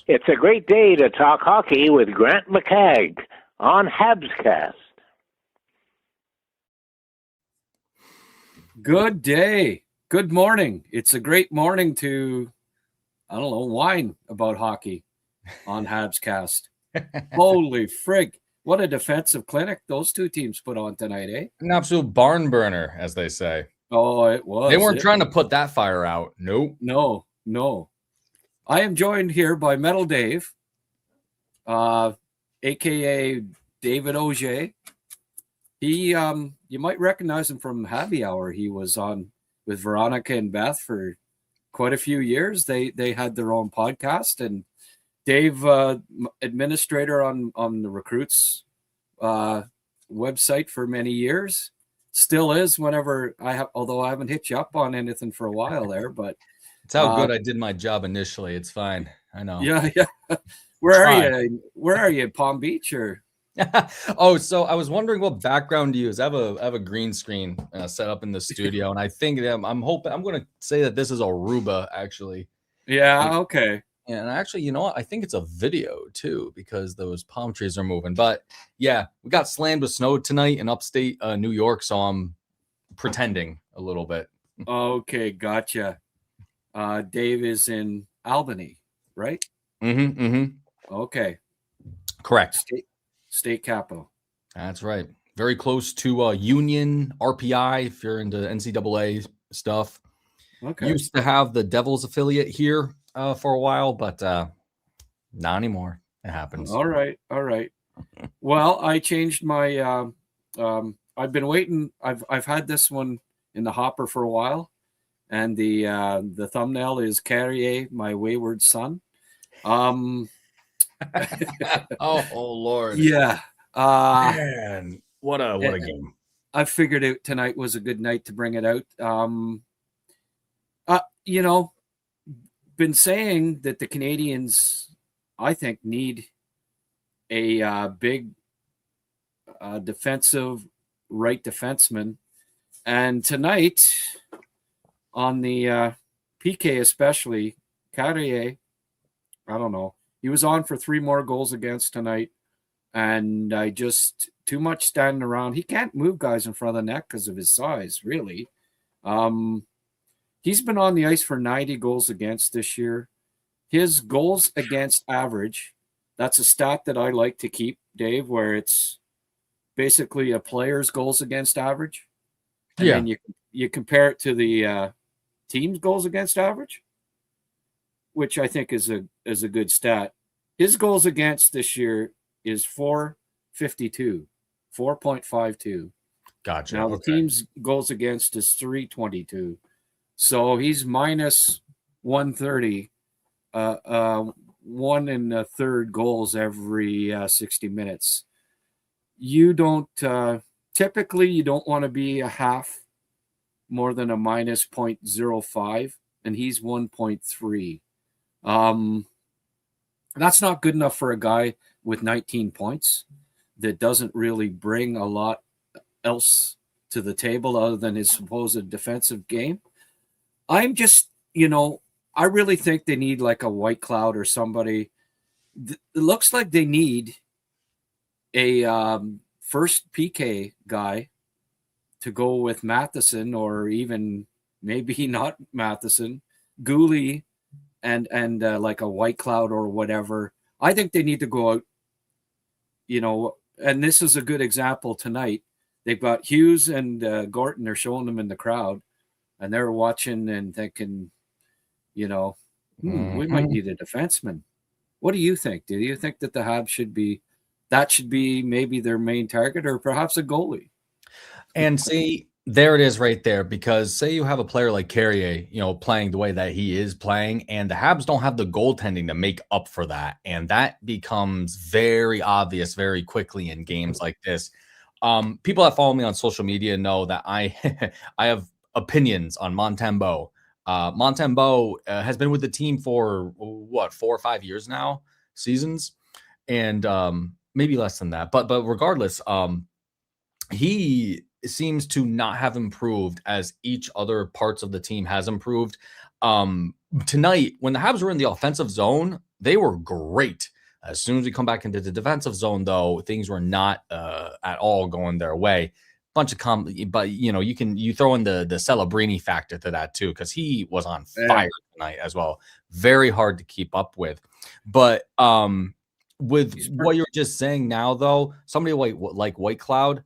It's a great day to talk hockey with Grant McCagg on HabsCast. Good day. Good morning. It's a great morning to, whine about hockey on HabsCast. Holy frig. What a defensive clinic those two teams put on tonight, eh? An absolute barn burner, as they say. Oh, it was. They weren't trying to put that fire out. Nope. No. I am joined here by Metal Dave, a.k.a. David Auger. He, you might recognize him from Happy Hour. He was on with Veronica and Beth for quite a few years. They had their own podcast, and Dave, administrator on the Recruits website for many years, still is. Whenever although I haven't hit you up on anything for a while there, but it's how good I did my job initially. It's fine. I know. Yeah. Where are you? Palm Beach or? Oh, so I was wondering what background to use. I have a green screen set up in the studio, and I think that I'm going to say that this is Aruba, actually. Yeah. Okay. And actually, you know what? I think it's a video too, because those palm trees are moving. But yeah, we got slammed with snow tonight in upstate New York, so I'm pretending a little bit. Okay, gotcha. Dave is in Albany, right? Okay. Correct. State capital. That's right. Very close to Union, RPI, if you're into NCAA stuff. Okay. Used to have the Devils affiliate here for a while, but not anymore. It happens. All right. Well, I changed my I've been waiting. I've had this one in the hopper for a while, and the thumbnail is Carrier, my wayward son. Oh Lord. Yeah. Man, what a game. I figured out tonight was a good night to bring it out. Been saying that the Canadians, I think, need a big defensive right defenseman. And tonight, on the PK especially, Carrier, I don't know. He was on for 3 more goals against tonight. And too much standing around. He can't move guys in front of the net because of his size, really. He's been on the ice for 90 goals against this year. His goals against average, that's a stat that I like to keep, Dave, where it's basically a player's goals against average. And then you compare it to the team's goals against average, which I think is a good stat. His goals against this year is 4.52. Gotcha. Now the team's goals against is 322. So he's minus 130, 1 1/3 goals every 60 minutes. You don't typically you don't want to be a half more than a minus 0.05, and he's 1.3. That's not good enough for a guy with 19 points that doesn't really bring a lot else to the table other than his supposed defensive game. I'm just, I really think they need like a White Cloud or somebody. It looks like they need a first PK guy to go with Matheson, or even maybe not Matheson, Goalie, and like a White Cloud or whatever. I think they need to go out, and this is a good example tonight. They've got Hughes and Gorton. They're showing them in the crowd, and they're watching and thinking, we might need a defenseman. What do you think? Do you think that the Habs should be maybe their main target, or perhaps a goalie? And see, there it is right there, because say you have a player like Carrier, playing the way that he is playing, and the Habs don't have the goaltending to make up for that. And that becomes very obvious very quickly in games like this. People that follow me on social media know that I have opinions on Montembeault. Montembeault has been with the team for 4 or 5 years now, seasons, and maybe less than that. But regardless, he seems to not have improved as each other parts of the team has improved. Tonight, when the Habs were in the offensive zone, They were great. As soon as we come back into the defensive zone, though, things were not at all going their way. Bunch of but you throw in the Celebrini factor to that too, because he was on fire tonight as well. Very hard to keep up with. But with what you're just saying now, though, somebody like White Cloud,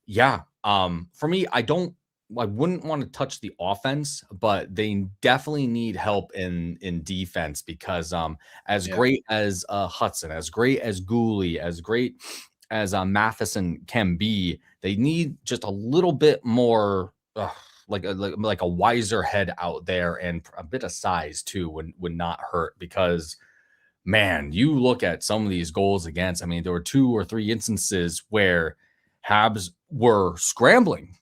yeah. For me, I wouldn't want to touch the offense, but they definitely need help in defense because as great as Hudson, as great as Goalie, as great as Matheson can be, they need just a little bit more like a wiser head out there, and a bit of size too would not hurt, because man, you look at some of these goals against, I mean, there were 2 or 3 instances where Habs were scrambling,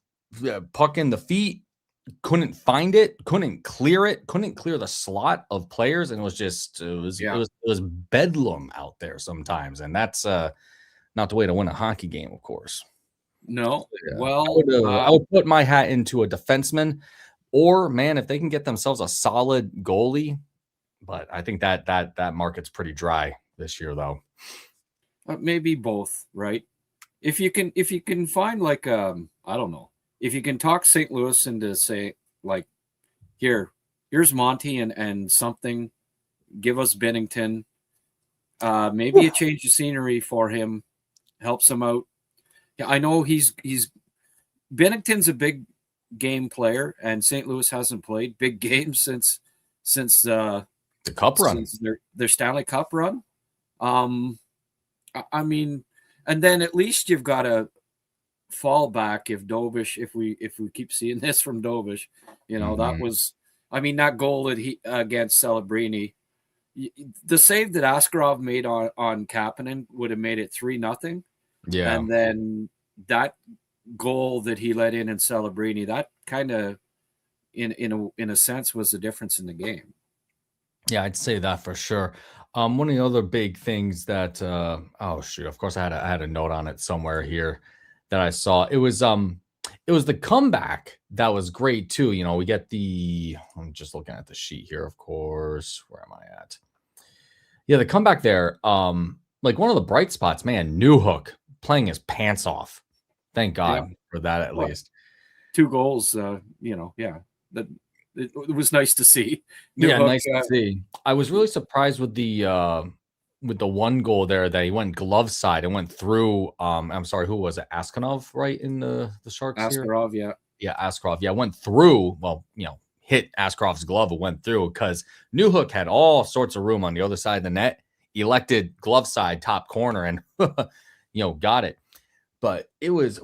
puck in the feet, couldn't find it, couldn't clear the slot of players, and it was bedlam out there sometimes, and that's not the way to win a hockey game, of course. No, Yeah. well, I would put my hat into a defenseman, or man, if they can get themselves a solid goalie. But I think that market's pretty dry this year, though. Maybe both, right? If you can find like I don't know, if you can talk St. Louis into say like, here's Monty and something, give us Bennington, maybe a change of scenery for him helps him out. Yeah, I know he's Bennington's a big game player, and St. Louis hasn't played big games since the Cup run, since their Stanley Cup run. I mean, and then at least you've got a fallback if Dobish, if we keep seeing this from Dobish, that was, I mean, that goal that he against Celebrini, the save that Askarov made on Kapanen would have made it 3-0. Yeah, and then that goal that he let in Celebrini, that kind of, in a sense, was the difference in the game. Yeah, I'd say that for sure. One of the other big things that of course I had a note on it somewhere here that I saw. It was the comeback that was great too. We get I'm just looking at the sheet here, of course. Where am I at? Yeah, the comeback there. Like one of the bright spots, man, Newhook playing his pants off. Thank God for that, at least. 2 goals, that it was nice to see. Nice to see. I was really surprised with the one goal there that he went glove side and went through. I'm sorry, who was it? Askarov, right, in the Sharks here? Askarov, Askarov, went through. Well, hit Askarov's glove and went through, because Newhook had all sorts of room on the other side of the net. Elected glove side, top corner, and got it. But it was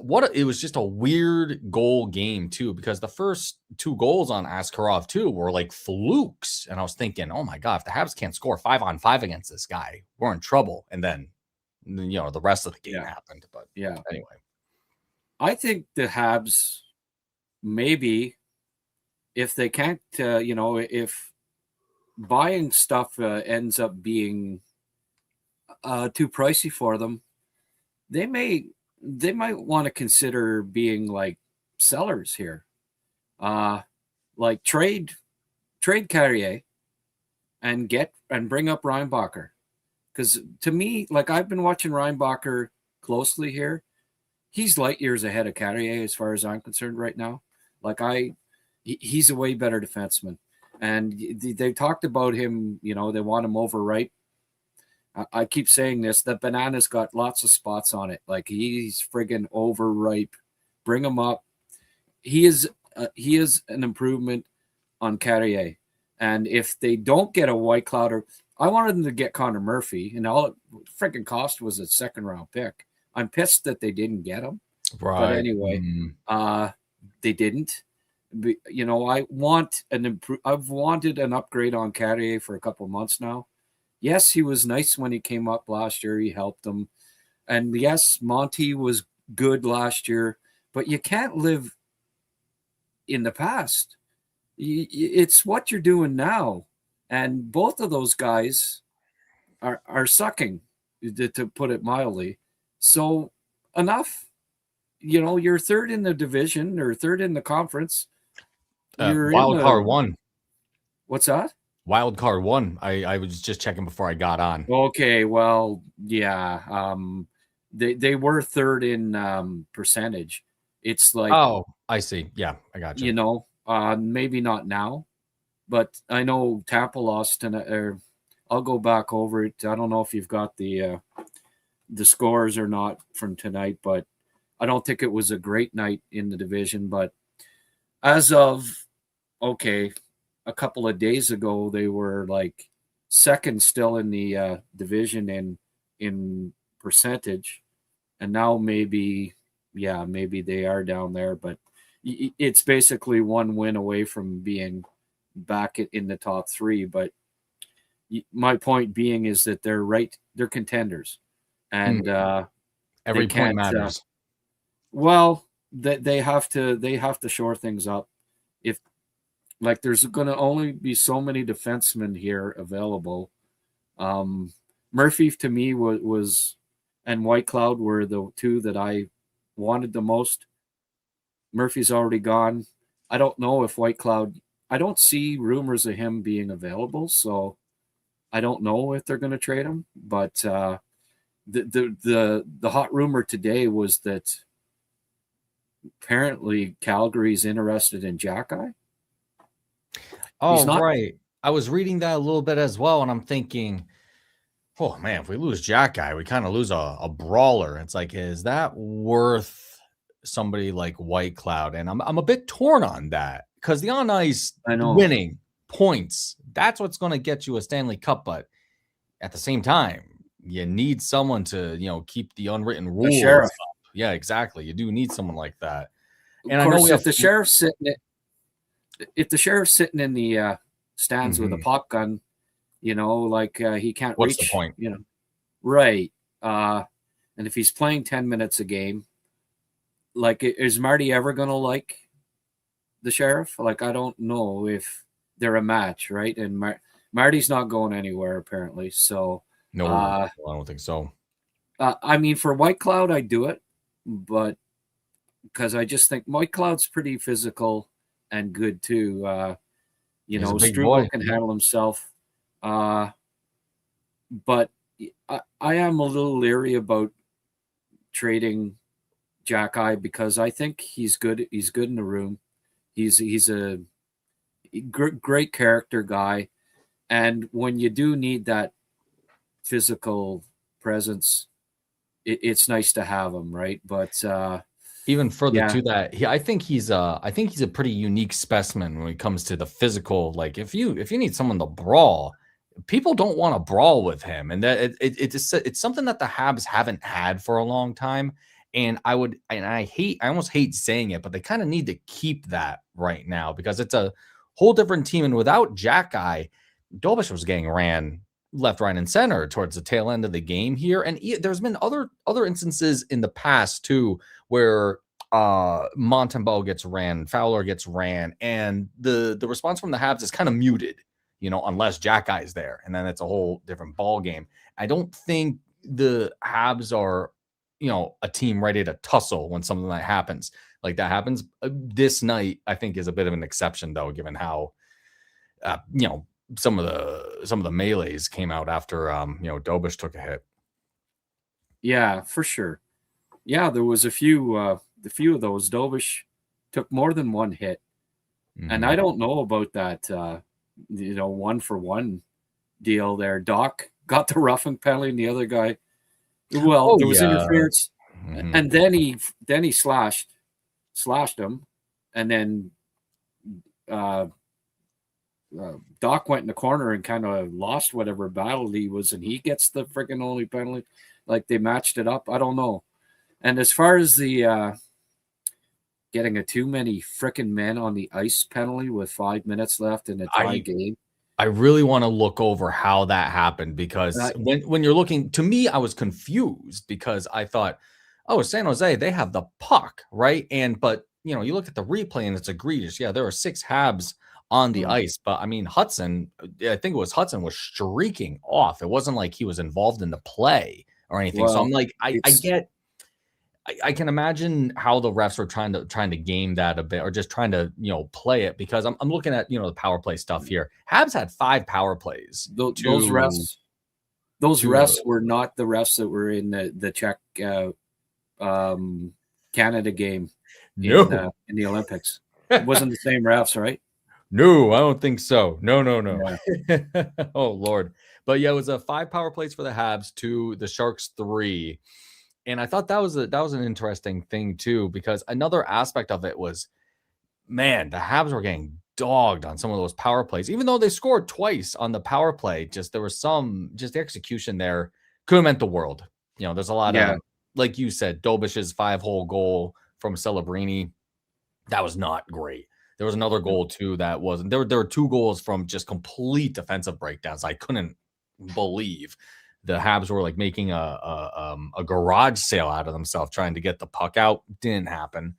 just a weird goal game too, because the first 2 goals on Askarov too were like flukes, and I was thinking, oh my God, if the Habs can't score 5-on-5 against this guy, we're in trouble. And then the rest of the game happened. But anyway, I think the Habs, maybe if they can't, if buying stuff ends up being too pricey for them, they might want to consider being like sellers here, like trade Carrier and bring up Reinbacher, because to me, like, I've been watching Reinbacher closely here. He's light years ahead of Carrier as far as I'm concerned right now. Like, he's a way better defenseman, and they talked about him. They want him overripe. I keep saying this, that Banana's got lots of spots on it. Like, he's friggin' overripe. Bring him up. He is an improvement on Carrier. And if they don't get a White Cloud, I wanted them to get Connor Murphy, and all it friggin' cost was a 2nd-round pick. I'm pissed that they didn't get him. Right. But anyway, they didn't. I want I've wanted an upgrade on Carrier for a couple months now. Yes, he was nice when he came up last year. He helped them. And yes, Monty was good last year. But you can't live in the past. It's what you're doing now. And both of those guys are sucking, to put it mildly. So enough. You're 3rd in the division or 3rd in the conference. Wild card 1. What's that? Wild card one. I was just checking before I got on. Okay, well, yeah. They were third in percentage. It's like, Oh, I see. Yeah, I got you. Maybe not now, but I know Tampa lost tonight. I'll go back over it. I don't know if you've got the scores or not from tonight, but I don't think it was a great night in the division. But as of a couple of days ago, they were like second still in the division in percentage, and now maybe they are down there, but it's basically one win away from being back in the top three. But my point being is that they're contenders, and every point matters. Well, they have to shore things up. If like there's going to only be so many defensemen here available. Murphy to me was and White Cloud were the two that I wanted the most. Murphy's already gone. I don't know if White Cloud. I don't see rumors of him being available, so I don't know if they're going to trade him. But the hot rumor today was that apparently Calgary's interested in Jack-Eye. Oh, right. I was reading that a little bit as well, and I'm thinking, oh man, if we lose Jack-Eye, we kind of lose a brawler. It's like, is that worth somebody like White Cloud? And I'm a bit torn on that, because the on ice winning points, that's what's going to get you a Stanley Cup. But at the same time, you need someone to keep the unwritten rules. The sheriff. Yeah, exactly. You do need someone like that. And of course, if the sheriff's sitting in the stands with a pop gun, he can't reach. What's the point? Right. And if he's playing 10 minutes a game, like, is Marty ever going to like the sheriff? Like, I don't know if they're a match, right? And Marty's not going anywhere, apparently. So, no, I don't think so. I mean, for White Cloud, I do it, but because I just think White Cloud's pretty physical and good too. Struble can handle himself. But I am a little leery about trading Jack-Eye, because I think he's good. He's good in the room. He's a great character guy. And when you do need that physical presence, it's nice to have him, right? But even further to that, I think he's a pretty unique specimen when it comes to the physical. Like, if you need someone to brawl, people don't want to brawl with him, and that it's something that the Habs haven't had for a long time. And I almost hate saying it, but they kind of need to keep that right now, because it's a whole different team. And without Jack-Eye, Dobish was getting ran left, right, and center towards the tail end of the game here. And there's been other instances in the past too, where Montembeault gets ran, Fowler gets ran, and the response from the Habs is kind of muted, unless Jack-Eye is there, and then it's a whole different ball game. I don't think the Habs are, a team ready to tussle when something like that happens. This night, I think, is a bit of an exception, though, given how, some of the melees came out after, Dobish took a hit. Yeah, for sure. Yeah, there was a few of those. Dobish took more than one hit. Mm-hmm. And I don't know about that, 1-for-1 deal there. Doc got the roughing penalty, and the other guy, there was interference. Mm-hmm. And then he slashed him, and then Doc went in the corner and kind of lost whatever battle he was, and he gets the freaking only penalty. Like, they matched it up. I don't know. And as far as the getting a too many freaking men on the ice penalty with 5 minutes left in a tie game, I really want to look over how that happened, because when you're looking, to me, I was confused, because I thought, San Jose, they have the puck, right? But you look at the replay and it's egregious. Yeah, there are 6 Habs on the ice, but I mean, Hudson was streaking off. It wasn't like he was involved in the play or anything. So I'm like, I get I can imagine how the refs were trying to game that a bit, or just trying to play it, because I'm looking at the power play stuff here. Habs had 5 power plays. Those refs were not the refs that were in the Czech Canada game in the Olympics. It wasn't the same refs, right? No, I don't think so. No. Yeah. Oh Lord. But yeah, it was a 5 power plays for the Habs, to the Sharks 3. And I thought that was an interesting thing too, because another aspect of it was, man, the Habs were getting dogged on some of those power plays, even though they scored twice on the power play. Just there was the execution there could have meant the world. There's a lot of, like you said, Dobish's 5-hole goal from Celebrini. That was not great. There was another goal too that wasn't. There were 2 goals from just complete defensive breakdowns. I couldn't believe the Habs were like making a garage sale out of themselves trying to get the puck out. Didn't happen.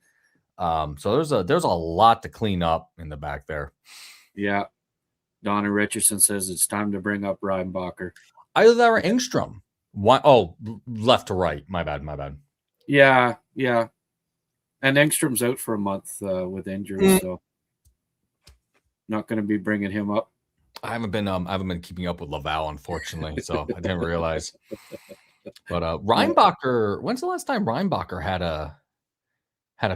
So there's a lot to clean up in the back there. Yeah. Donna Richardson says it's time to bring up Reinbacher. Either that or Engstrom. Oh, left to right. My bad. Yeah. And Engstrom's out for a month with injuries, so not going to be bringing him up. I haven't been keeping up with Laval, unfortunately, so I didn't realize. But Reinbacher, when's the last time Reinbacher had a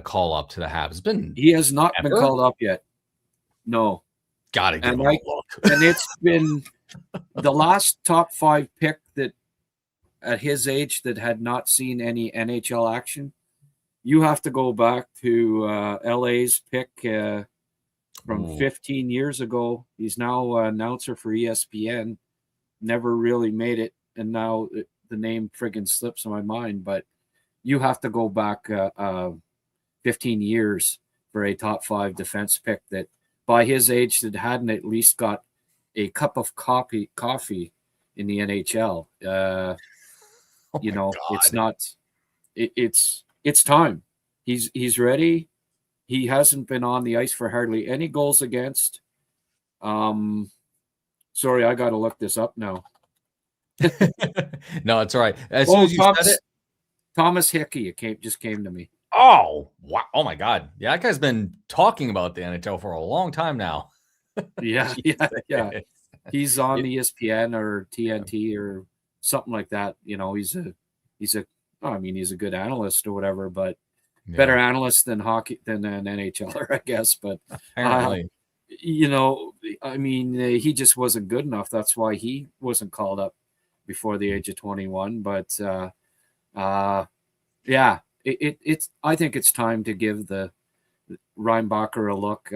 call up to the Habs? He has not been called up yet. No. Gotta give him a look. And it's been the last top 5 pick that at his age that had not seen any NHL action. You have to go back to LA's pick from 15 years ago. He's now an announcer for ESPN. Never really made it, and now the name friggin' slips my mind. But you have to go back 15 years for a top 5 defense pick that, by his age, that hadn't at least got a cup of coffee in the NHL. It's not. It's time. He's ready. He hasn't been on the ice for hardly any goals against. Sorry, I got to look this up now. No, it's all right. As soon as you said it, Thomas Hickey, just came to me. Oh, wow. Oh my God. Yeah, that guy's been talking about the NHL for a long time now. Yeah. He's on ESPN or TNT or something like that. He's a good analyst or whatever, but better analyst than hockey than an NHLer, I guess. But apparently, he just wasn't good enough. That's why he wasn't called up before the age of 21. But it's. I think it's time to give the Reinbacher a look.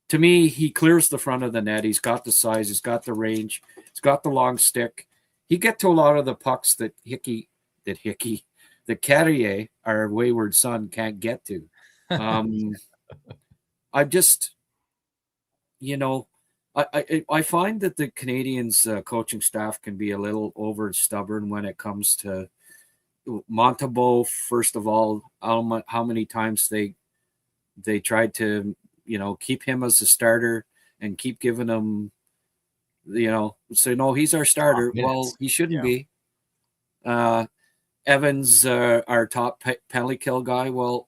To me, he clears the front of the net. He's got the size. He's got the range. He's got the long stick. He get to a lot of the pucks that Carrier, our wayward son, can't get to. I just, I find that the Canadiens coaching staff can be a little over stubborn when it comes to Montembeault. First of all, how many times they tried to, keep him as a starter and keep giving him, say, no, he's our starter. Well, he shouldn't be. Evans, our top penalty kill guy. Well,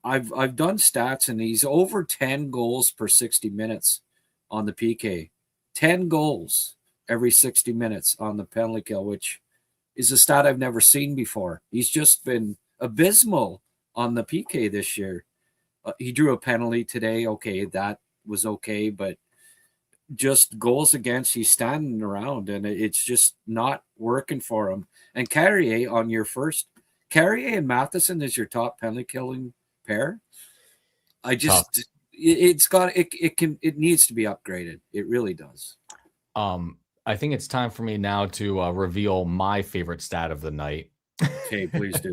I've done stats, and he's over 10 goals per 60 minutes on the PK. 10 goals every 60 minutes on the penalty kill, which is a stat I've never seen before. He's just been abysmal on the PK this year. He drew a penalty today. Okay, that was okay, but just goals against, he's standing around, and it's just not working for him. And Carrier Carrier and Matheson is your top penalty killing pair. It needs to be upgraded. It really does. I think it's time for me now to reveal my favorite stat of the night. Okay, please do.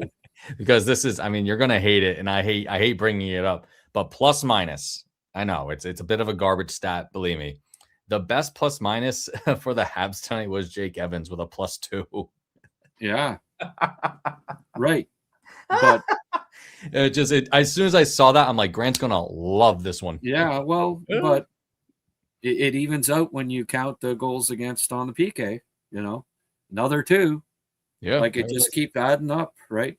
Because this is, you're gonna hate it, and I hate bringing it up, but plus minus. I know it's a bit of a garbage stat, believe me. The best plus minus for the Habs tonight was Jake Evans with a +2. Yeah. Right. But as soon as I saw that, I'm like, Grant's gonna love this one. Yeah, well, but it evens out when you count the goals against on the PK, another 2. Yeah, Like, it just keep adding up, right?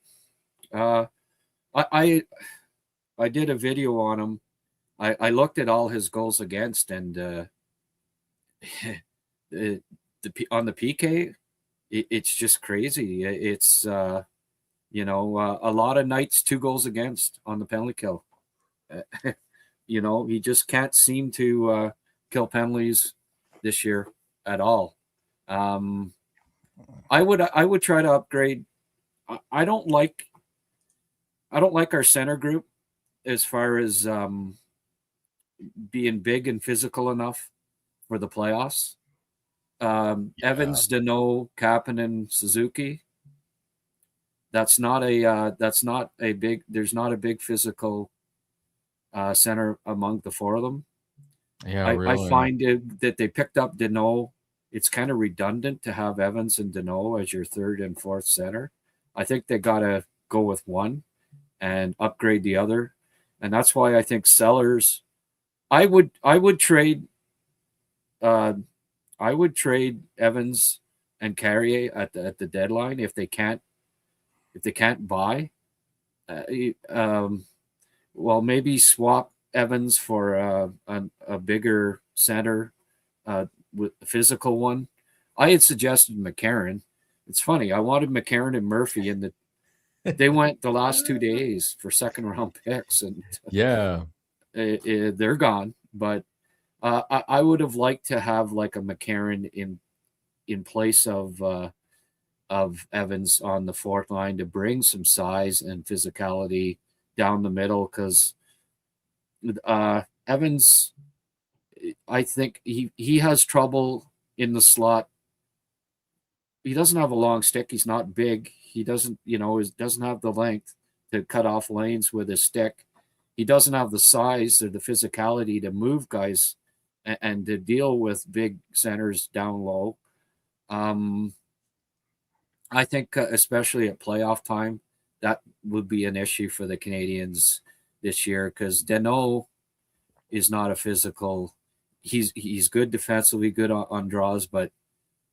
I did a video on him. I looked at all his goals against, and on the PK, it's just crazy. It's a lot of nights 2 goals against on the penalty kill. He just can't seem to kill penalties this year at all. I would try to upgrade. I don't like our center group as far as being big and physical enough for the playoffs. Evans, Deneau, Kapanen, Suzuki. That's not a big. There's not a big physical center among the 4 of them. Yeah, I find that they picked up Deneau. It's kind of redundant to have Evans and Deneau as your 3rd and 4th center. I think they got to go with one and upgrade the other, and that's why I think Sellers. I would trade. I would trade Evans and Carrier at the deadline if they can't buy. Well, maybe swap Evans for a bigger center with a physical one. I had suggested McCarron. It's funny. I wanted McCarron and Murphy, and they went the last 2 days for 2nd-round picks, and they're gone. But I would have liked to have like a McCarron in place of Evans on the 4th line to bring some size and physicality down the middle, because Evans, I think he has trouble in the slot. He doesn't have a long stick. He's not big. He doesn't have the length to cut off lanes with his stick. He doesn't have the size or the physicality to move guys and to deal with big centers down low. I think especially at playoff time, that would be an issue for the Canadians this year, because Deneau is not a physical. He's good defensively, good on draws, but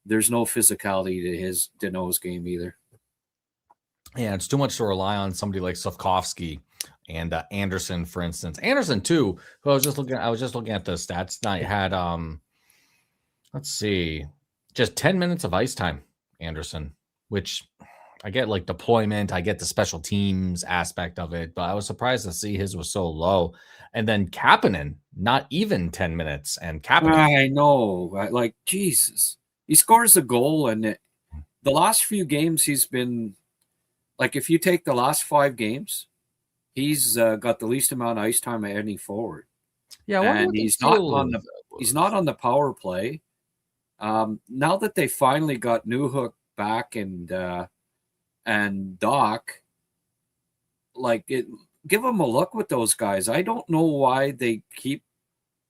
there's no physicality to Deneau's game either. Yeah, it's too much to rely on somebody like Slafkovsky and Anderson, for instance. Anderson too, who I was just looking at the stats tonight, had let's see, just 10 minutes of ice time, Anderson, which I get like deployment, I get the special teams aspect of it, but I was surprised to see his was so low. And then Kapanen, not even 10 minutes. And Kapanen, I know, like, Jesus, he scores a goal, and the last few games he's been, like, if you take the last 5 games, he's got the least amount of ice time of any forward. Yeah, and he's not on the power play. Now that they finally got Newhook back and Doc, like, give them a look with those guys. I don't know why they keep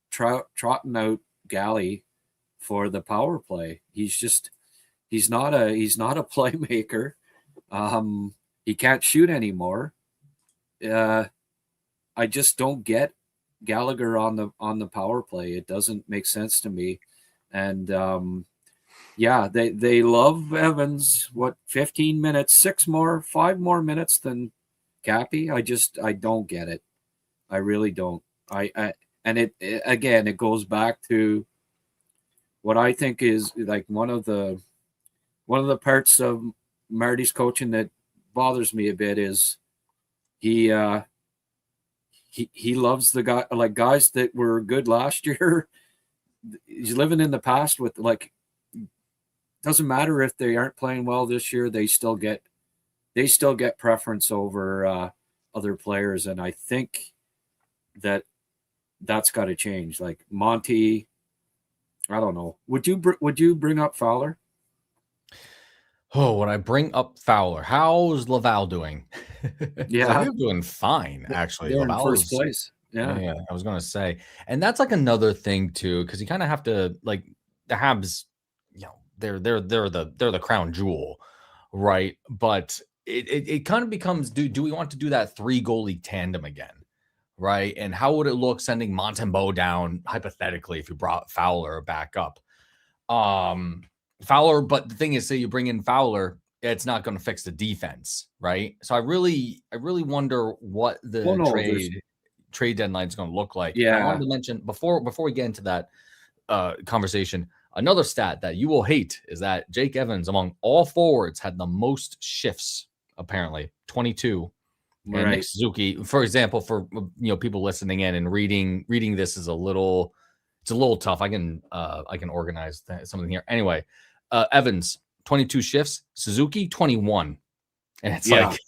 trotting out Galley for the power play. He's not a playmaker. He can't shoot anymore. I just don't get Gallagher on the power play. It doesn't make sense to me. And they love Evans. 15 minutes, 5 more minutes than Cappy. I don't get it. I really don't. And it goes back to what I think is like one of the parts of Marty's coaching that bothers me a bit is he loves the guy, like, guys that were good last year. He's living in the past with, like, doesn't matter if they aren't playing well this year, they still get preference over other players, and I think that's got to change. Like Monty, I don't know. Would you bring up Fowler? Oh, when I bring up Fowler, how's Laval doing? Yeah, they're doing fine, actually. They're in Laval's first place. Yeah, I was gonna say, and that's like another thing too, because you kind of have to, like, the Habs, they're the crown jewel, right? But it kind of becomes, do we want to do that 3 goalie tandem again, right? And how would it look sending Montembeault down hypothetically if you brought Fowler back up? Fowler, but the thing is, say you bring in Fowler it's not going to fix the defense, right? So I really wonder what the trade deadline is going to look like. Yeah. And I wanted to mention before we get into that conversation, another stat that you will hate is that Jake Evans, among all forwards, had the most shifts, apparently 22. Right. And Nick Suzuki, for example, for people listening in and reading this is a little tough. I can organize something here. Anyway, Evans 22 shifts, Suzuki 21, and it's like,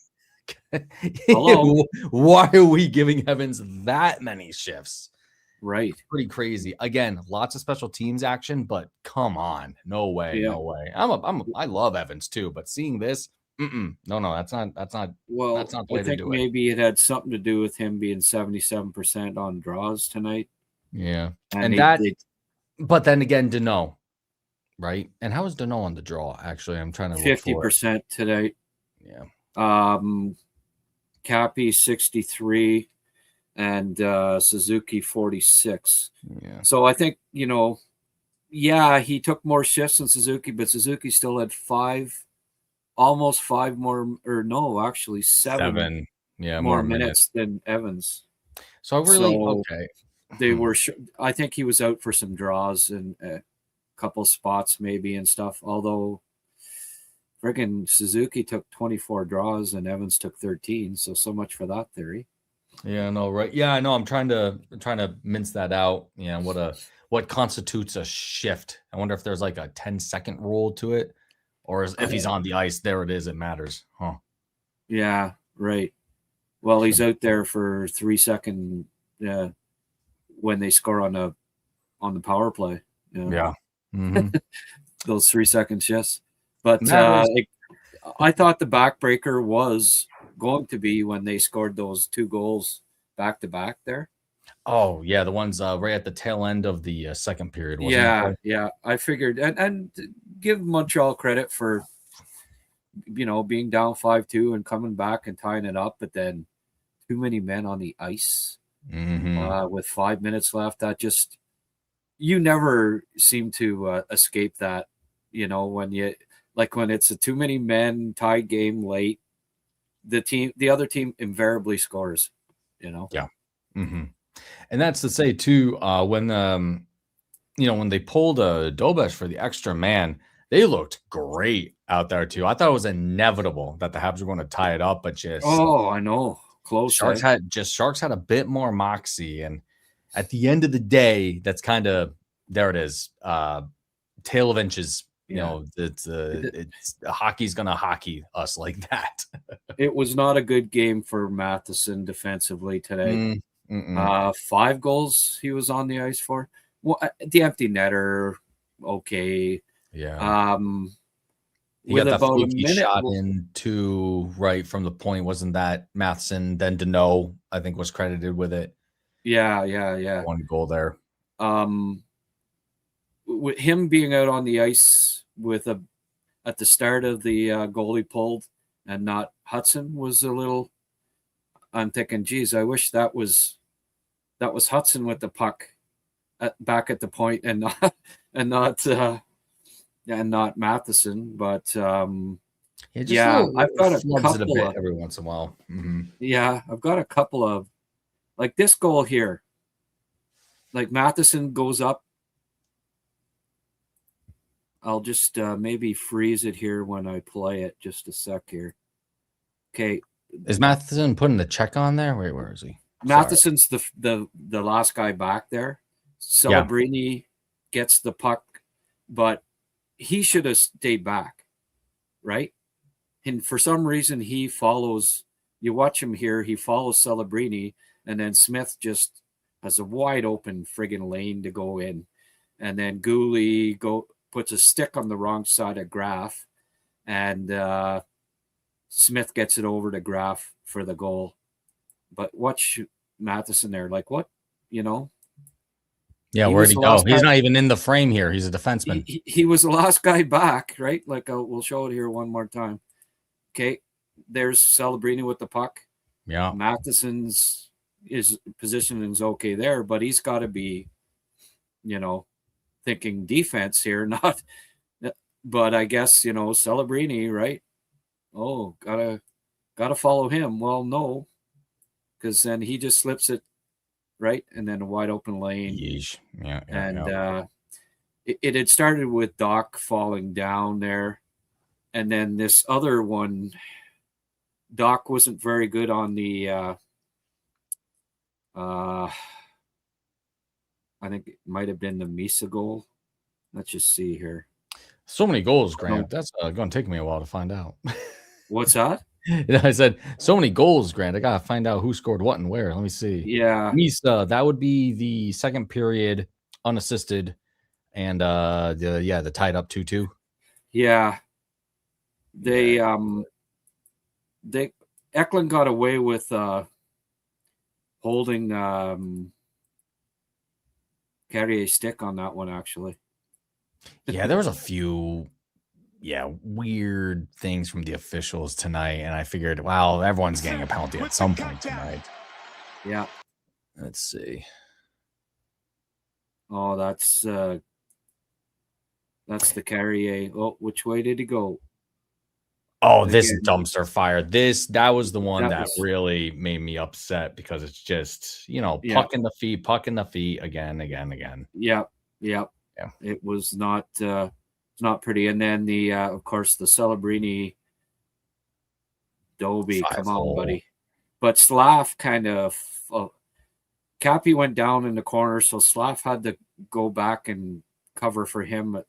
hello, why are we giving Evans that many shifts? Right, it's pretty crazy. Again, lots of special teams action, but come on, no way. I love Evans too, but seeing this. No, that's not. Well, that's not the way I think to do maybe it had something to do with him being 77% on draws tonight. Yeah, but then again, Deneau, right? And how is Deneau on the draw? Actually, I'm trying to 50% today. Yeah. Cappy 63, and Suzuki 46. Yeah. So I think he took more shifts than Suzuki, but Suzuki still had almost 5 more, or no, actually 7 more minutes than Evans. So okay. They were. I think he was out for some draws and a couple spots maybe and stuff. Although, friggin' Suzuki took 24 draws and Evans took 13. So much for that theory. Yeah, no, right. Yeah, I know. I'm trying to mince that out. Yeah, what constitutes a shift? I wonder if there's like a 10-second rule to it. Or if he's on the ice, there it is. It matters, huh? Yeah, right. Well, he's out there for 3 seconds when they score on the power play. Yeah. Mm-hmm. Those 3 second shifts. But I thought the backbreaker was going to be when they scored those 2 goals back to back there. Oh yeah, the ones right at the tail end of the second period. Yeah. I figured, and give Montreal credit for being down 5-2 and coming back and tying it up, but then too many men on the ice with 5 minutes left. That just you never seem to escape that. When it's a too many men tied game late, the other team invariably scores. Yeah. Mm-hmm. And that's to say too, when they pulled Dobesh for the extra man, they looked great out there too. I thought it was inevitable that the Habs were going to tie it up, but just I know, close. Sharks had a bit more moxie, and at the end of the day, that's kind of there. It is, tale of inches. It's hockey's going to hockey us like that. It was not a good game for Matheson defensively today. 5 goals he was on the ice for. Well, the empty netter, okay. Yeah. He got that fluky shot in 2 right from the point. Wasn't that Matheson? Then Deneau, I think, was credited with it. Yeah. 1 goal there. With him being out on the ice at the start of the goalie pulled and not Hudson was a little. I'm thinking, geez, I wish that was Hudson with the puck back at the point and not Matheson. But I've got a couple a bit every once in a while. Mm-hmm. Yeah, I've got a couple of like this goal here. Like Matheson goes up. I'll just maybe freeze it here when I play it. Just a sec here. Okay. Is Matheson putting the check on there? Wait, where is he? Matheson's the last guy back there. Celebrini gets the puck, but he should have stayed back, right? And for some reason, he follows. You watch him here. He follows Celebrini, and then Smith just has a wide open friggin' lane to go in, and then Goalie puts a stick on the wrong side of Graf, and Smith gets it over to Graf for the goal. But watch Matheson there, like what, Yeah, where'd he go? He's not even in the frame here. He's a defenseman. He was the last guy back, right? Like we'll show it here one more time. Okay, there's Celebrini with the puck. Yeah, Matheson's positioning is okay there, but he's got to be, thinking defense here, not. But I guess Celebrini, right? oh, gotta follow him. Well, no, because then he just slips it right, and then a wide open lane. Yeesh. Yeah. And it had started with Doc falling down there, and then this other one, Doc wasn't very good on the. I think it might have been the Misa goal. Let's just see here. So many goals, Grant. That's going to take me a while to find out. What's that? I said, so many goals, Grant. I got to find out who scored what and where. Let me see. Yeah. Misa, that would be the second period unassisted. And the tied up 2-2. Yeah. They Eklund got away with holding Carrier's stick on that one, actually. Yeah, there was a few weird things from the officials tonight, and I figured, wow, everyone's getting a penalty at some point tonight. Yeah. Let's see. Oh, that's the Carrier. Oh, which way did he go? Oh, this dumpster fire. That was the one that really made me upset because it's just, puck in the feet again. Yeah. It was not pretty. And then the of course the Celebrini Dobie, come on, buddy. But Slav kind of Cappy went down in the corner, so Slav had to go back and cover for him at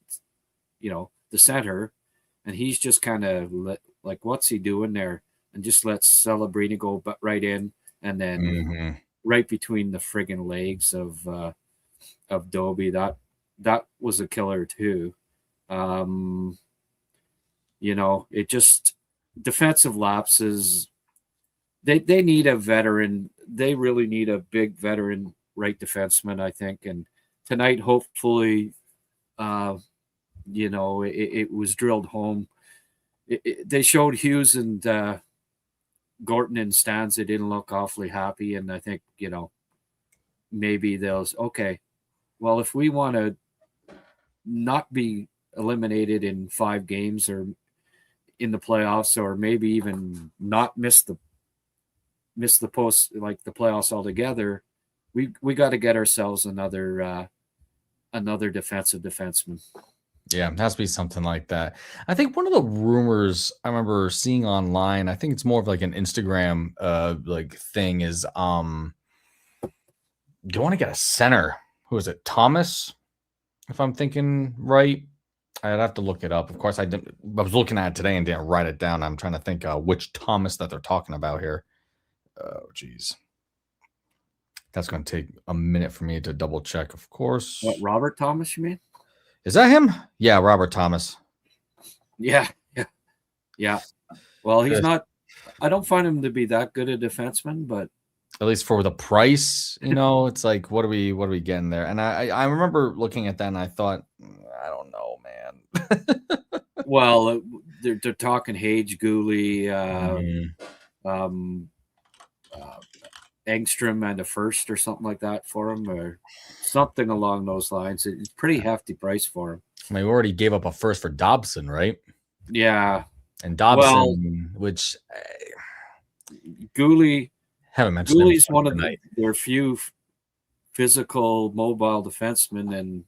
the center, and he's just kind of like, what's he doing there? And just lets Celebrini go right in, and then right between the friggin' legs of Dobie. That was a killer too. It just defensive lapses. They need a veteran. They really need a big veteran right defenseman, I think. And tonight, hopefully, it was drilled home. They showed Hughes and Gorton and Stans. They didn't look awfully happy, and I think maybe they'll okay. Well, if we want to not be eliminated in 5 games or in the playoffs, or maybe even not miss the post, like the playoffs altogether, we got to get ourselves another defensive defenseman. Yeah, it has to be something like that. I think one of the rumors I remember seeing online, I think it's more of like an Instagram thing, is do you want to get a center? Who is it? Thomas, if I'm thinking right. I'd have to look it up. Of course, I was looking at it today and didn't write it down. I'm trying to think which Thomas that they're talking about here. Oh, geez. That's going to take a minute for me to double check, of course. What, Robert Thomas, you mean? Is that him? Yeah, Robert Thomas. Yeah. Well, he's not. I don't find him to be that good a defenseman, but at least for the price, it's like, what are we getting there? And I remember looking at that and I thought, I don't know, man. Well, they're talking Hage, Goalie, Engstrom and a first or something like that for him, or something along those lines. It's pretty hefty price for him. I mean, we already gave up a first for Dobson, right? Yeah. And Dobson, which Goalie, haven't mentioned Goalie's one of their few physical, mobile defensemen, and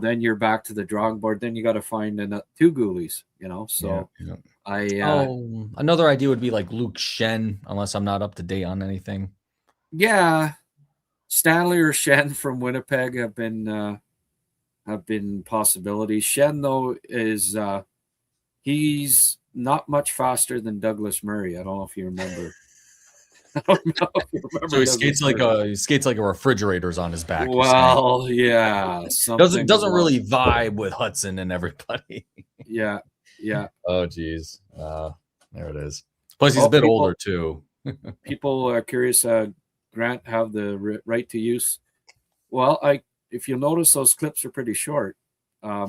then you're back to the drawing board. Then you got to find 2 goalies. So yeah. Another idea would be like Luke Shen, unless I'm not up to date on anything. Yeah, Stanley or Shen from Winnipeg have been possibilities. Shen though is he's not much faster than Douglas Murray. I don't know if you remember. So he skates like a refrigerator's on his back. Well, yeah, doesn't really vibe with Hudson and everybody. Yeah. Oh, geez. There it is. Plus, he's a bit older too. People are curious. Grant have the right to use. Well, if you'll notice, those clips are pretty short. I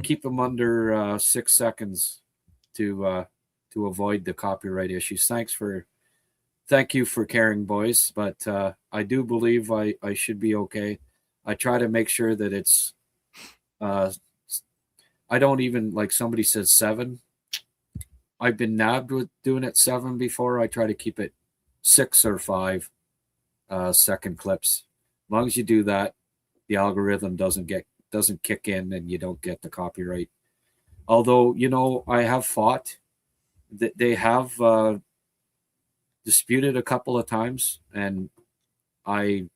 keep them under 6 seconds to avoid the copyright issues. Thank you for caring, boys. But I do believe I should be okay. I try to make sure that it's. I don't even, like somebody says 7. I've been nabbed with doing it 7 before. I try to keep it 6 or 5 second clips. As long as you do that, the algorithm doesn't kick in and you don't get the copyright. Although, I have fought that they have disputed a couple of times, and I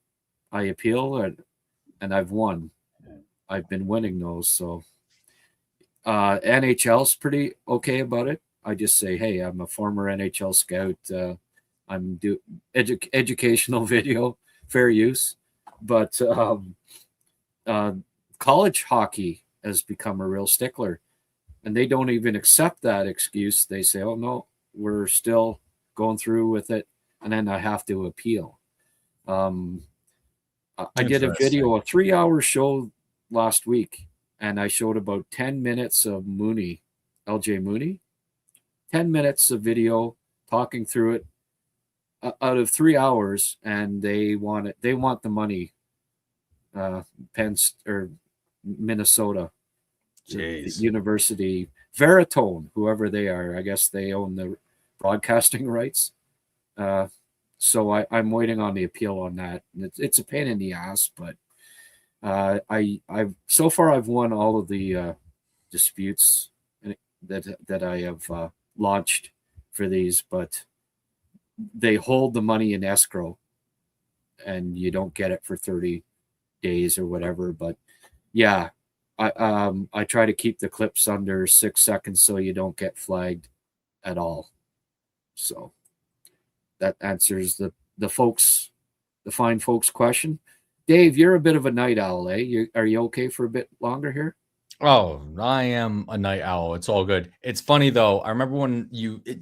appeal and I've won. I've been winning those. So NHL's pretty okay about it. I just say, hey, I'm a former NHL scout. I'm do educational video, fair use. But college hockey has become a real stickler, and they don't even accept that excuse. They say, oh, no, we're still going through with it, and then I have to appeal. I did a video, a 3-hour show last week, and I showed about 10 minutes of Mooney, LJ Mooney, 10 minutes of video talking through it out of 3 hours, and they want it. They want the money. Or Minnesota, the University, Veritone, whoever they are. I guess they own the broadcasting rights. So I'm waiting on the appeal on that. It's a pain in the ass, but I've so far I've won all of the disputes that I have launched for these, but they hold the money in escrow, and you don't get it for 30 days or whatever. But yeah, I try to keep the clips under 6 seconds so you don't get flagged at all. So that answers the fine folks question. Dave, you're a bit of a night owl, eh? Are you okay for a bit longer here? Oh, I am a night owl. It's all good. It's funny though. I remember when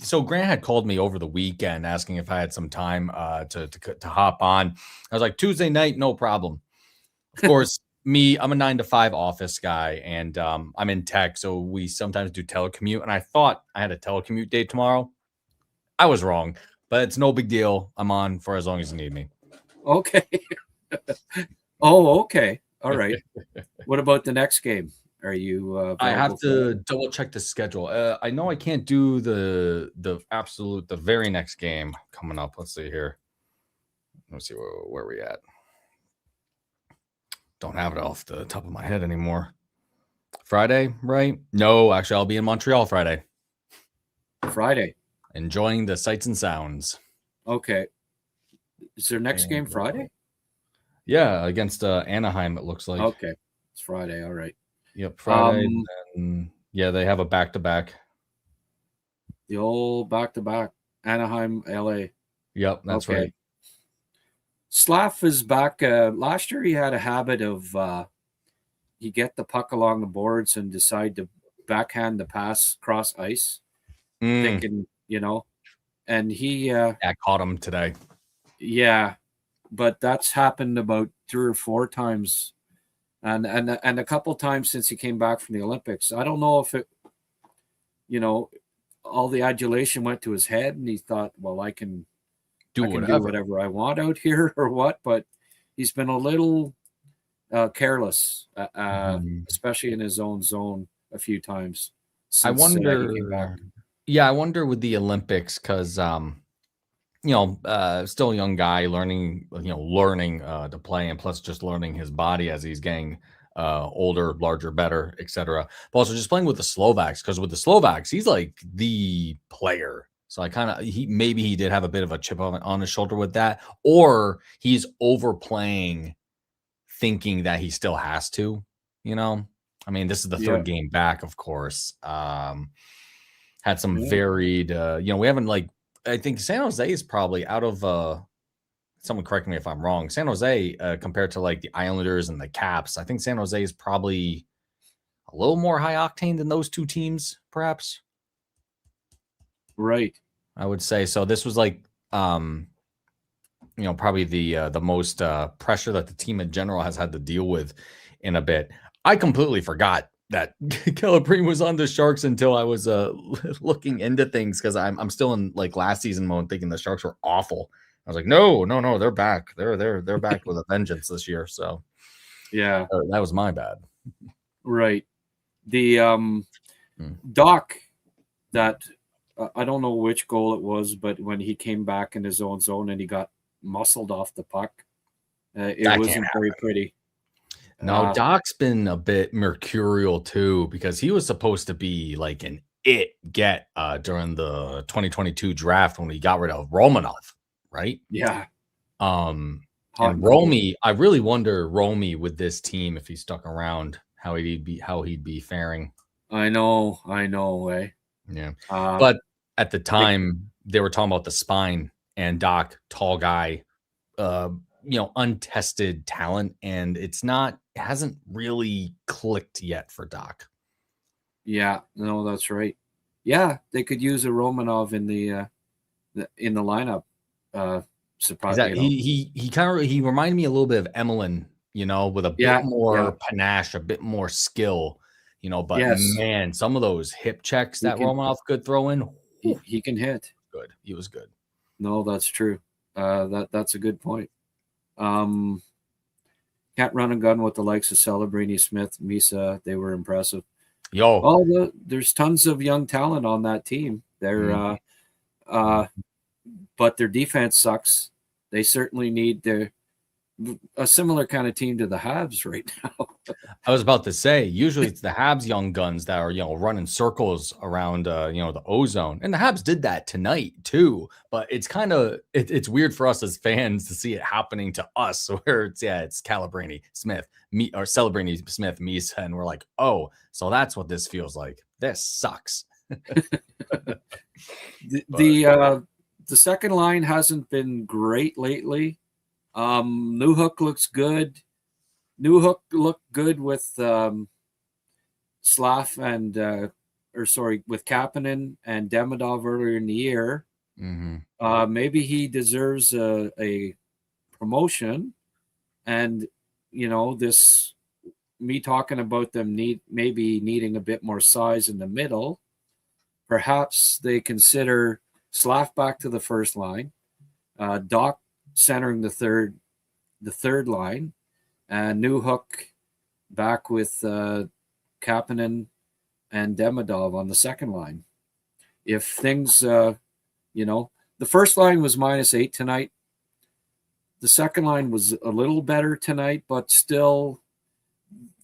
so Grant had called me over the weekend asking if I had some time to hop on. I was like, Tuesday night, no problem. Of course, I'm a 9 to 5 office guy, and I'm in tech, so we sometimes do telecommute. And I thought I had a telecommute day tomorrow. I was wrong, but it's no big deal. I'm on for as long as you need me. Okay. Oh, okay. All right. What about the next game? Are you? I have to double check the schedule. I know I can't do the very next game coming up. Let's see here. Let's see where we at. Don't have it off the top of my head anymore. Friday, right? No, actually, I'll be in Montreal Friday. Friday. Enjoying the sights and sounds. Okay. Is their next game Friday? Yeah, against Anaheim, it looks like. Okay. It's Friday. All right. Yep, Friday. And yeah, they have a back-to-back. The old back-to-back. Anaheim, LA. Yep, that's okay. Right. Slav is back. Last year, he had a habit of he get the puck along the boards and decide to backhand the pass cross ice, thinking, and he caught him today. Yeah, but that's happened about 3 or 4 times, and a couple times since he came back from the Olympics. I don't know if it, all the adulation went to his head, and he thought, well, I can do whatever I want out here or what, but he's been a little careless, especially in his own zone a few times. I wonder. He came back. Yeah, I wonder with the Olympics because still a young guy learning to play, and plus just learning his body as he's getting older, larger, better, etc. But also just playing with the Slovaks, because with the Slovaks, he's like the player. So I he did have a bit of a chip on his shoulder with that, or he's overplaying, thinking that he still has to. I mean, this is the third game back, of course. Had some varied. We haven't I think San Jose is probably out of. Someone correct me if I'm wrong. San Jose compared to the Islanders and the Caps, I think San Jose is probably a little more high octane than those two teams, perhaps. Right. I would say so. This was probably the most pressure that the team in general has had to deal with in a bit. I completely forgot that Celebrini was on the Sharks until I was looking into things, because I'm still in last season mode, thinking the Sharks were awful. I was like, no, they're back. They're back with a vengeance this year. So yeah, that was my bad. Right. The doc that I don't know which goal it was, but when he came back in his own zone and he got muscled off the puck, it That wasn't can't very pretty. No, Doc's been a bit mercurial too because he was supposed to be like an get during the 2022 draft when we got rid of Romanov, right? Yeah. And Romy, I really wonder Romy with this team if he stuck around, how he'd be faring. I know, eh? Yeah. But at the time they were talking about the spine and Doc, tall guy, untested talent, and it hasn't really clicked yet for Doc. Yeah, no, that's right. Yeah, they could use a Romanov in the lineup. Surprise! He reminded me a little bit of Emelin, with a bit more panache, a bit more skill, But man, some of those hip checks that Romanov could throw in, he can hit. Good, he was good. No, that's true. That's a good point. Can't run and gun with the likes of Celebrini, Smith, Misa. They were impressive. There's tons of young talent on that team. They're but their defense sucks. They certainly need a similar kind of team to the Habs right now. I was about to say, usually it's the Habs young guns that are, running circles around, the ozone. And the Habs did that tonight too. But it's kind of, it's weird for us as fans to see it happening to us where it's Celebrini, Smith, Celebrini, Smith, Misa. And we're like, oh, so that's what this feels like. This sucks. The second line hasn't been great lately. Newhook looks good. Newhook looked good with Slaf and with Kapanen and Demidov earlier in the year. Mm-hmm. Maybe he deserves a promotion, and this me talking about them maybe needing a bit more size in the middle. Perhaps they consider Slaf back to the first line, Doc centering the third line, and Newhook back with Kapanen and Demidov on the second line. If things, the first line was -8 tonight. The second line was a little better tonight, but still,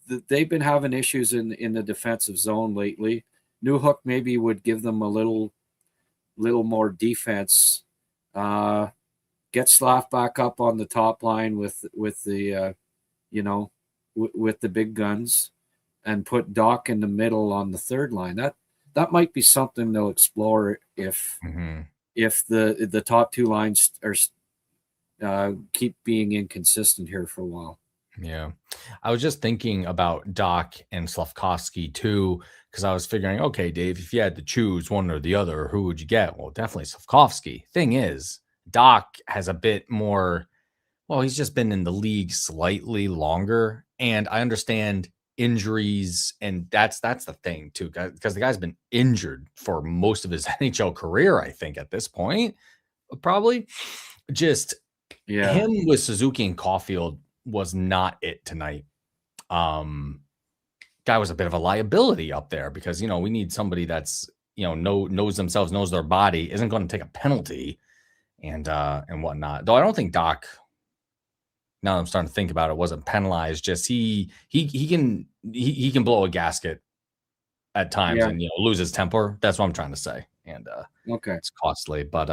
they've been having issues in the defensive zone lately. Newhook maybe would give them a little more defense. Get Slaf back up on the top line with the with the big guns, and put Doc in the middle on the third line. That might be something they'll explore if the top two lines are keep being inconsistent here for a while. Yeah, I was just thinking about Doc and Slafkovsky too, because I was figuring, okay, Dave, if you had to choose one or the other, who would you get? Well, definitely Slafkovsky. Thing is, Doc has a bit more, he's just been in the league slightly longer, and I understand injuries, and that's the thing too, because the guy's been injured for most of his NHL career, I think, at this point. Probably just him with Suzuki and Caulfield was not it tonight. Guy was a bit of a liability up there because, we need somebody that's, knows themselves, knows their body, isn't going to take a penalty and whatnot. Though I don't think Doc, now that I'm starting to think about it, wasn't penalized. Just he can blow a gasket at times and lose his temper. That's what I'm trying to say. And it's costly. But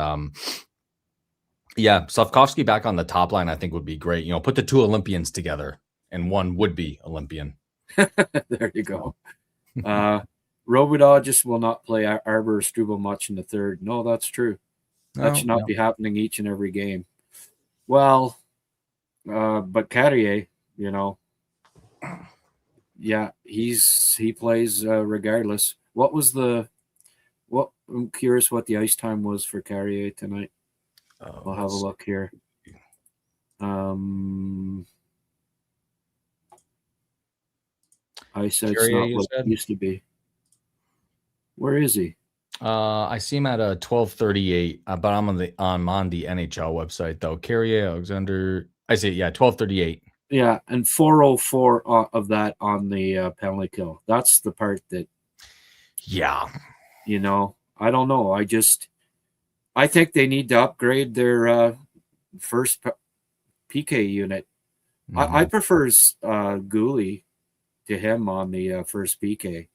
Slafkovsky back on the top line, I think would be great. Put the two Olympians together, and one would be Olympian. There you go. Robidaw just will not play Arbor or Struble much in the third. No, that's true. That should not be happening each and every game. Well, but Carrier, he plays regardless. I'm curious what the ice time was for Carrier tonight. We'll have a look here. I said it's not what it used to be. Where is he? I see him at 12:38, but I'm on the NHL website though. Carrier Alexander, I see, 12:38. Yeah, and 4:04 of that on the penalty kill. That's the part that, I don't know. I think they need to upgrade their first PK unit. I prefer Goalie to him on the first PK.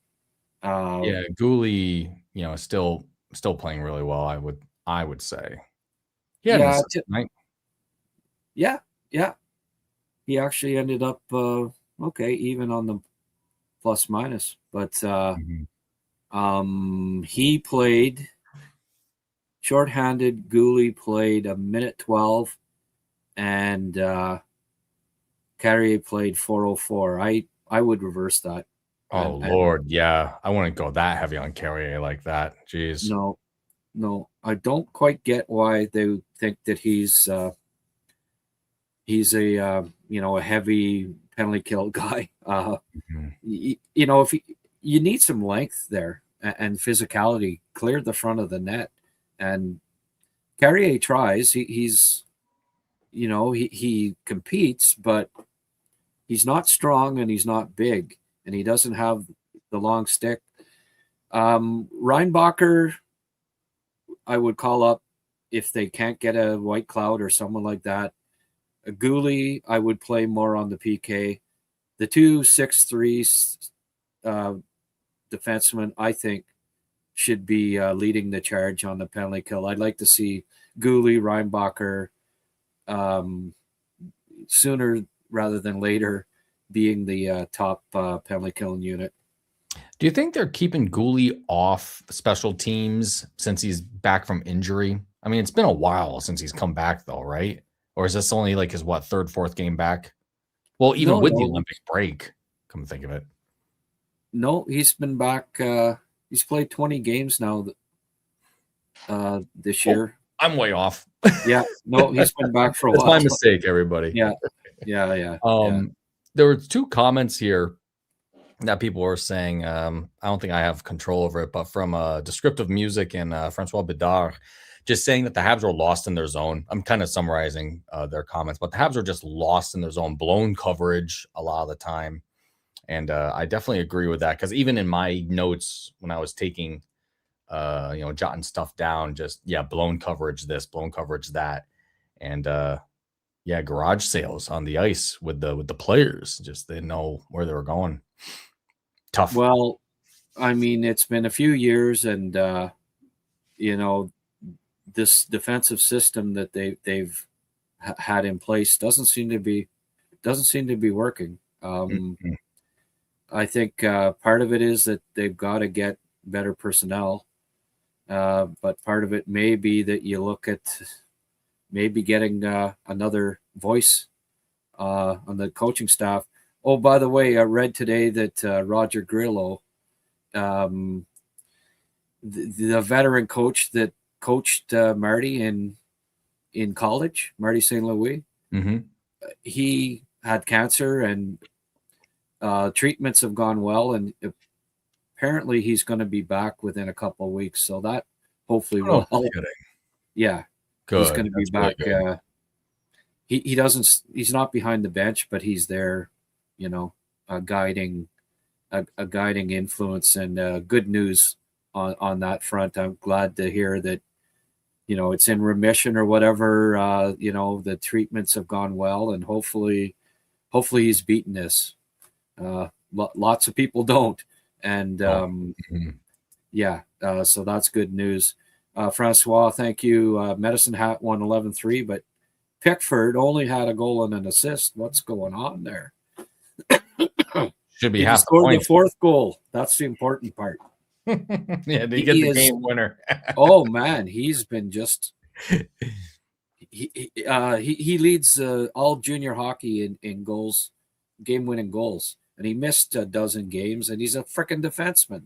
Yeah, Goalie, still playing really well. I would say. Yeah, right? Yeah. He actually ended up okay, even on the plus minus, but he played shorthanded. Goalie played a minute 12, and Carrier played 4:04. I would reverse that. Oh Lord, yeah, I wouldn't go that heavy on Carrier like that. Jeez. No, I don't quite get why they think that he's a a heavy penalty kill guy. If you need some length there and physicality, clear the front of the net, and Carrier tries. He's he competes, but he's not strong and he's not big, and he doesn't have the long stick. Reinbacher, I would call up if they can't get a White Cloud or someone like that. A Goalie, I would play more on the PK. The 2 6'3" defensemen, I think, should be leading the charge on the penalty kill. I'd like to see Goalie, Reinbacher, sooner rather than later being the top penalty killing unit. Do you think they're keeping Goalie off special teams since he's back from injury? I mean, it's been a while since he's come back, though, right? Or is this only like his third, fourth game back? Well, even with the Olympic break, come to think of it. No, he's been back. He's played 20 games now this year. I'm way off. Yeah, no, he's been back for a while. That's my mistake, everybody. Yeah. There were 2 comments here that people were saying. I don't think I have control over it, but from Descriptive Music and Francois Bedard, just saying that the Habs were lost in their zone. I'm kind of summarizing their comments, but the Habs are just lost in their zone, blown coverage a lot of the time. And I definitely agree with that, because even in my notes when I was taking, jotting stuff down, just, blown coverage this, blown coverage that. And garage sales on the ice with the players. Just they didn't know where they were going. Tough. Well, I mean, it's been a few years, and this defensive system that they've had in place doesn't seem to be working. I think part of it is that they've got to get better personnel, but part of it may be that you look at maybe getting another voice on the coaching staff. Oh, by the way, I read today that Roger Grillo, the veteran coach that coached Marty in college, Marty St. Louis, he had cancer, and treatments have gone well, and apparently he's going to be back within a couple of weeks. So that hopefully will help. Yeah, good. He's going to be back. Really he's not behind the bench, but he's there, a guiding influence, and good news on that front. I'm glad to hear that, it's in remission or whatever. The treatments have gone well, and hopefully he's beaten this. Lots of people don't. And so that's good news. Francois, thank you. Medicine Hat won 11-3, but Pickford only had a goal and an assist. What's going on there? Should be half the scored the 4th goal. That's the important part. Did he get the game winner? Oh man, he's been just he leads all junior hockey in goals, game-winning goals, and he missed a dozen games, and he's a freaking defenseman.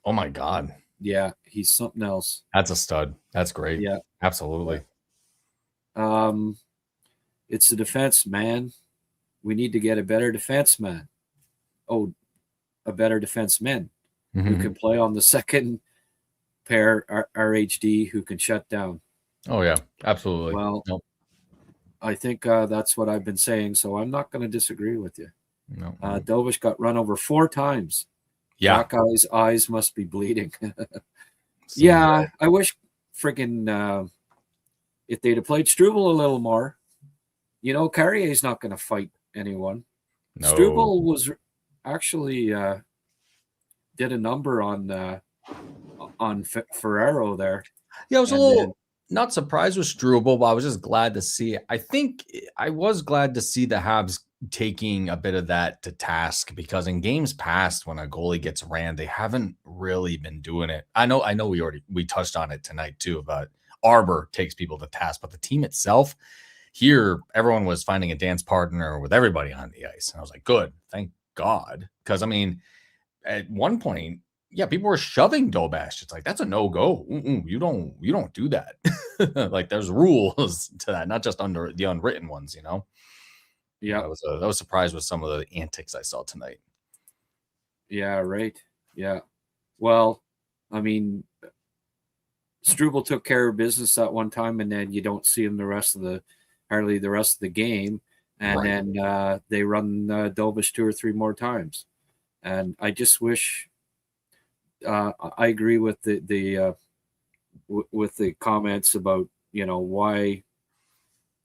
Oh my God. Yeah, he's something else. That's a stud. That's great. Yeah, absolutely. It's the defense, man. We need to get a better defenseman. Oh, a better defenseman who can play on the second pair, RHD, who can shut down. Oh yeah, absolutely. Well, I think that's what I've been saying, so I'm not going to disagree with you. No. Dovish got run over 4 times. Yeah. That guy's eyes must be bleeding. Yeah, I wish freaking if they'd have played Struble a little more. Carrier's not going to fight anyone. No. Struble was actually did a number on Ferrero there. Yeah, I was a little not surprised with Struble, but I was just glad to see it. I think I was glad to see the Habs taking a bit of that to task, because in games past, when a goalie gets ran, they haven't really been doing it. I know we touched on it tonight too, but Arbor takes people to task, but the team itself here, everyone was finding a dance partner with everybody on the ice. And I was like, good, thank God. Because I mean, at one point, yeah, people were shoving Dobash. It's like, that's a no-go. You don't do that. Like, there's rules to that, not just under the unwritten ones, Yeah, I was surprised with some of the antics I saw tonight. Yeah, right. Yeah. Well, I mean, Struble took care of business that one time, and then you don't see him hardly the rest of the game. And Right. then they run Dobash 2 or 3 more times. And I just wish I agree with the comments about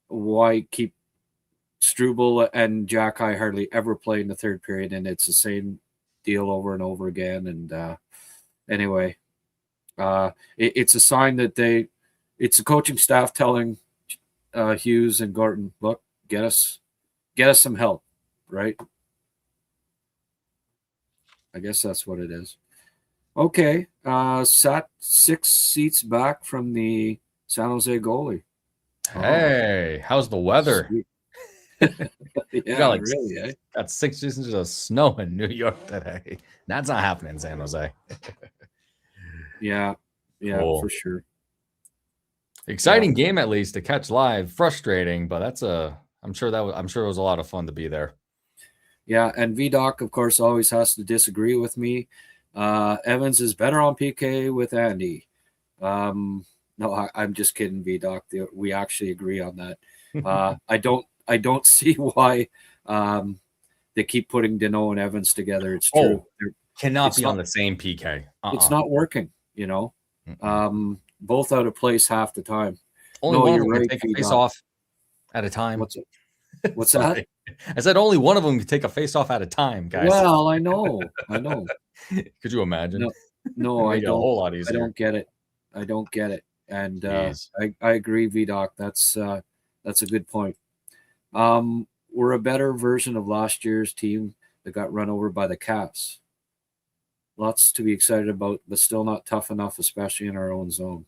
why keep Struble and Jacky hardly ever play in the third period, and it's the same deal over and over again. And anyway, it's a sign that it's the coaching staff telling Hughes and Gorton, look, get us some help, right? I guess that's what it is. Okay, sat 6 seats back from the San Jose goalie. Hey, how's the weather? Yeah, really, got 6 inches of snow in New York today. That's not happening in San Jose. Yeah, cool. For sure. Exciting game, at least, to catch live. Frustrating, but I'm sure it was a lot of fun to be there. Yeah, and VDoc, of course, always has to disagree with me. Evans is better on PK with Andy. No, I'm just kidding, VDoc. We actually agree on that. I don't see why they keep putting Deneau and Evans together. It's true. Cannot be on the same PK. It's not working, both out of place half the time. Only one of them can take a face off at a time. What's that? I said only one of them can take a face off at a time, guys. Well, I know. Could you imagine? No, I don't. A whole lot easier. I don't get it. And I agree, VDoc. That's a good point. We're a better version of last year's team that got run over by the Caps. Lots to be excited about, but still not tough enough, especially in our own zone.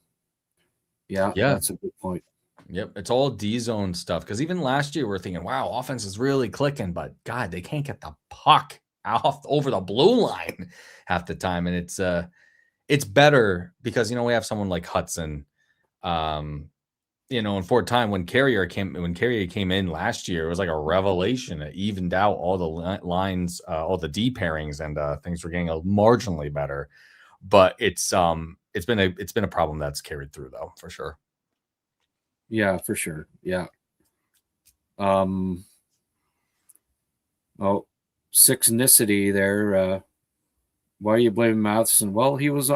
Yeah, that's a good point. Yep, it's all D-zone stuff. Because even last year, we're thinking, wow, offense is really clicking, but God, they can't get the puck off over the blue line half the time. And it's better because we have someone like Hudson. And for a time when Carrier came in last year, it was like a revelation. It evened out all the lines, all the D pairings, and things were getting marginally better. But it's been a problem that's carried through, though, for sure. Yeah, for sure. Yeah. Sixnicity there. Why are you blaming Matheson? Well, he was,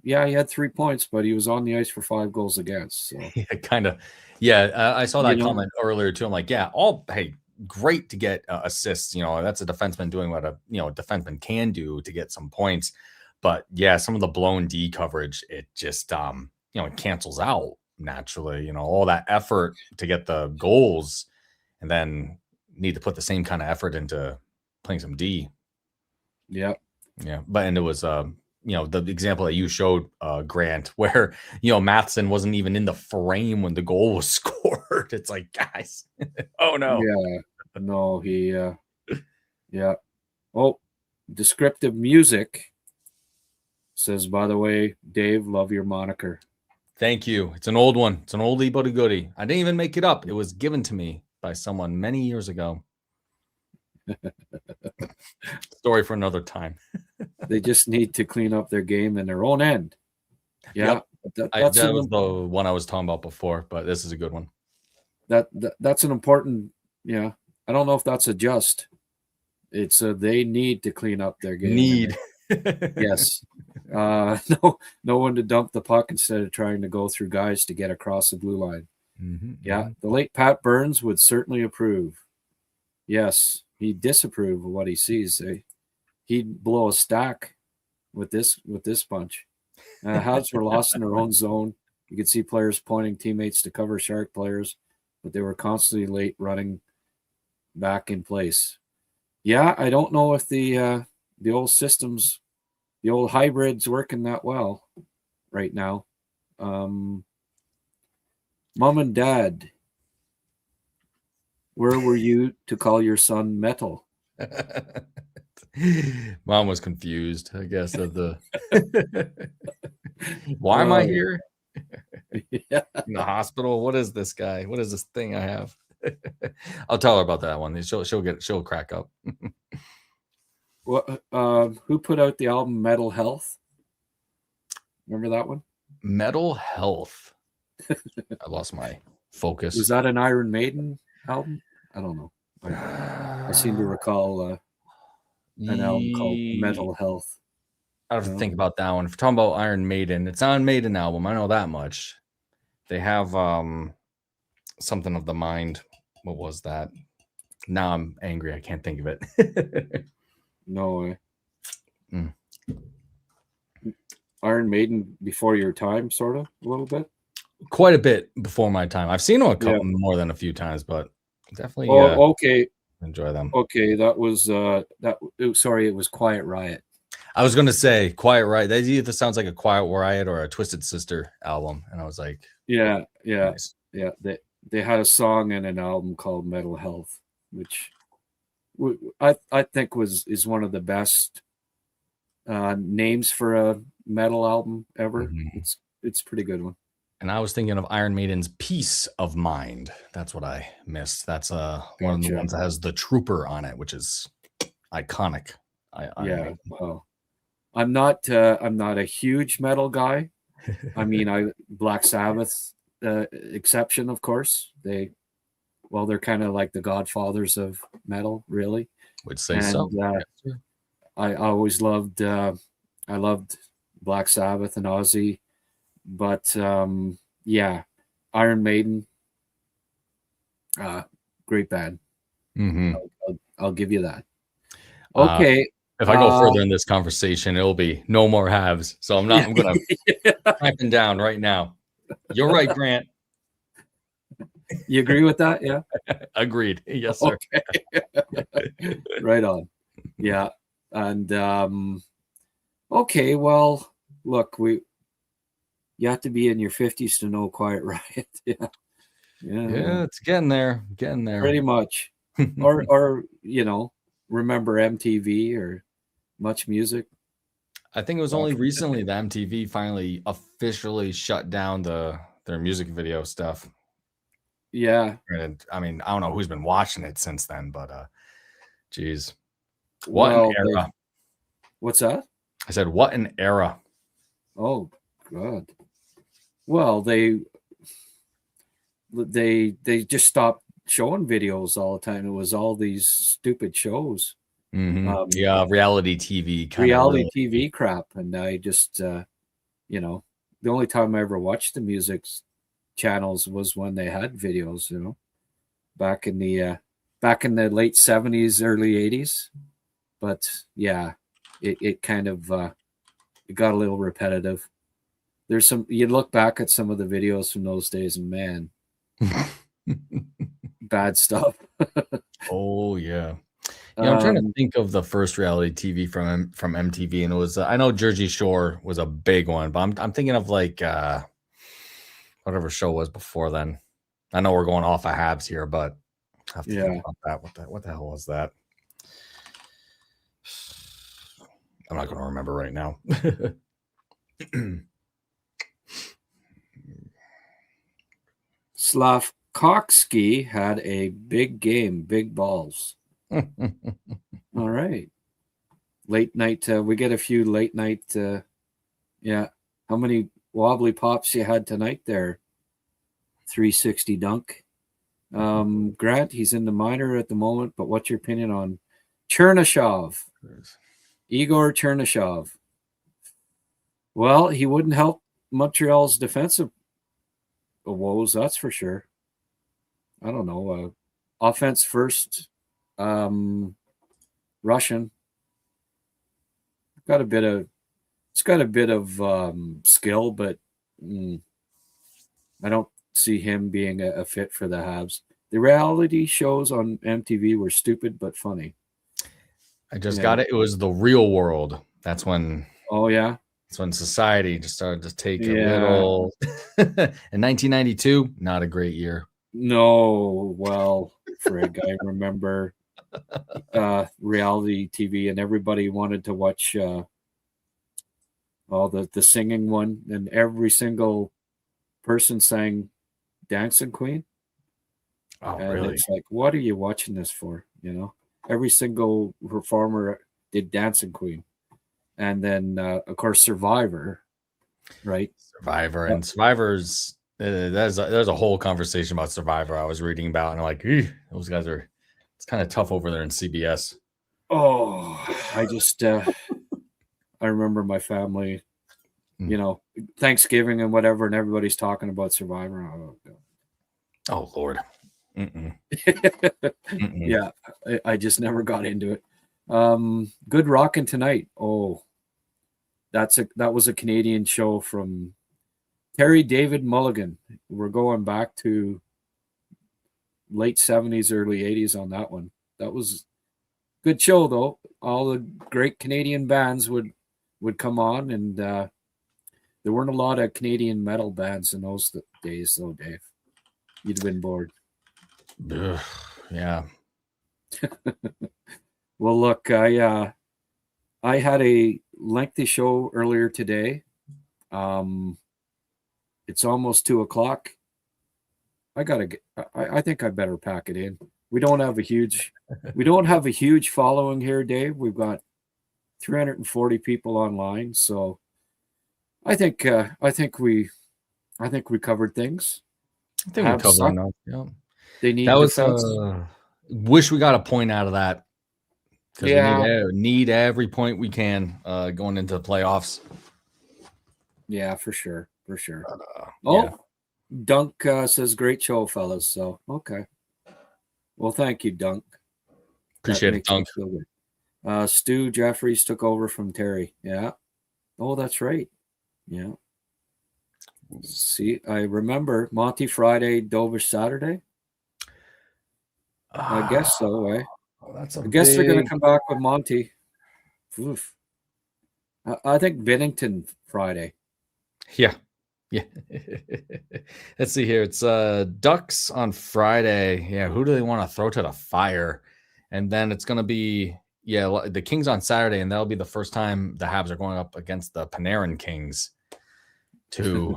he had 3 points, but he was on the ice for 5 goals against. So. Yeah, kind of. Yeah, I saw that comment earlier too. I'm like, yeah, hey, great to get assists. That's a defenseman doing what a defenseman can do to get some points. But yeah, some of the blown D coverage, it just it cancels out naturally. All that effort to get the goals, and then need to put the same kind of effort into playing some D. Yeah. Yeah, and it was the example that you showed, Grant, where Matheson wasn't even in the frame when the goal was scored. It's like, guys, oh no. Yeah, no, he yeah. Oh, descriptive music says, by the way, Dave, love your moniker. Thank you. It's an old one. It's an oldie but a goodie. I didn't even make it up. It was given to me by someone many years ago. Story for another time. They just need to clean up their game in their own end. Yeah, yep. That was the one I was talking about before, but this is a good one. That's an important. Yeah, I don't know if that's a just. It's they need to clean up their game. Need. Yes. No one to dump the puck instead of trying to go through guys to get across the blue line. Yeah, the late Pat Burns would certainly approve. Yes, he'd disapprove of what he sees. He'd blow a stack with this bunch. Habs were lost in their own zone. You could see players pointing teammates to cover Shark players, but they were constantly late running back in place. Yeah, I don't know if the old systems, the old hybrid's working that well right now. Mom and Dad, where were you to call your son metal? Mom was confused, I guess, of the why am I here? Yeah. In the hospital? What is this guy? What is this thing I have? I'll tell her about that one. She'll crack up. What? Who put out the album Metal Health? Remember that one? Metal Health. I lost my focus. Was that an Iron Maiden album? I don't know. I seem to recall an album called Metal Health. I have to think about that one. If you're talking about Iron Maiden, it's not a Maiden album. I know that much. They have something of the mind. What was that? Now I'm angry. I can't think of it. No way. Iron Maiden before your time, sort of, a little bit? Quite a bit before my time. I've seen them a couple more than a few times, but definitely okay. Enjoy them. Okay, that was sorry, it was Quiet Riot. I was gonna say Quiet Riot. That either sounds like a Quiet Riot or a Twisted Sister album, and I was like, nice. They had a song and an album called Metal Health, which I think is one of the best names for a metal album ever. Mm-hmm. It's a pretty good one. And I was thinking of Iron Maiden's Peace of Mind. That's what I missed. That's one of the ones that has the Trooper on it, which is iconic. Well, I'm not a huge metal guy. I mean, Black Sabbath exception, of course. They're kind of like the godfathers of metal, really. Would say so. I always loved Black Sabbath and Ozzy, but Iron Maiden, great band. Mm-hmm. I'll give you that. Okay. If I go further in this conversation, it'll be no more Habs. So I'm going to type them down right now. You're right, Grant. You agree with that? Yeah. Agreed. Yes, sir. Okay. Right on. Yeah. And okay, well, look, you have to be in your 50s to know Quiet Riot. Yeah, it's getting there. Pretty much. or remember MTV or Much Music. I think it was only recently that MTV finally officially shut down their music video stuff. Yeah. And I mean, I don't know who's been watching it since then, but geez. What an era. What's that? I said, what an era. Oh, God. Well, they just stopped showing videos all the time. It was all these stupid shows. Mm-hmm. Reality TV. TV crap. And I just, the only time I ever watched the music channels was when they had videos, back in the late 70s, early 80s. But yeah, it kind of it got a little repetitive. There's you look back at some of the videos from those days and man, bad stuff. Oh yeah. I'm trying to think of the first reality TV from MTV, and it was I know Jersey Shore was a big one, but I'm thinking of like whatever show was before then. I know we're going off of Habs here, but I have to think about that. What the hell was that? I'm not going to remember right now. Slafkovsky had a big game, big balls. All right. Late night. We get a few late night. How many wobbly pops you had tonight there? 360 dunk. Grant, he's in the minor at the moment, but what's your opinion on Chernyshov? Igor Chernyshov. Well, he wouldn't help Montreal's defensive woes, that's for sure. I don't know. Offense first, Russian. Got a bit of it's got a bit of skill, but I don't see him being a fit for the Habs. The reality shows on MTV were stupid but funny. I just got it. It was the real world. That's when. Oh yeah. That's when society just started to take a little. In 1992, not a great year. No, well, frig, I remember reality TV, and everybody wanted to watch the singing one, and every single person sang Dancing Queen. Oh, and really? It's like, what are you watching this for? Every single performer did Dancing Queen. And then, of course, Survivor, right? Survivor. And Survivor's, there's a whole conversation about Survivor I was reading about. And I'm like, those guys are, it's kind of tough over there in CBS. Oh, I just, I remember my family, Thanksgiving and whatever, and everybody's talking about Survivor. Oh, God. Oh Lord. Yeah, I just never got into it. Good Rockin' Tonight. Oh, that was a Canadian show from Terry David Mulligan. We're going back to late 70s, early 80s on that one. That was a good show, though. All the great Canadian bands would come on, and there weren't a lot of Canadian metal bands in those days, though, Dave. You'd have been bored. Yeah. Well, look, I had a lengthy show earlier today. It's almost 2:00. I think I better pack it in. We don't have a huge following here, Dave. We've got 340 people online, so I think we covered things. I think we covered enough. Yeah. They need defense. Wish we got a point out of that. Because we need every point we can going into the playoffs. Yeah, for sure. Dunk says, great show, fellas. So, okay. Well, thank you, Dunk. Appreciate it, Dunk. Stu Jeffries took over from Terry. Yeah. Oh, that's right. Yeah. See, I remember Monty Friday, Dovish Saturday. I guess so, eh? I guess they're going to come back with Monty. Oof. I think Bennington Friday. Yeah. Let's see here. It's Ducks on Friday. Yeah, who do they want to throw to the fire? And then it's going to be the Kings on Saturday, and that'll be the first time the Habs are going up against the Panarin Kings. Too.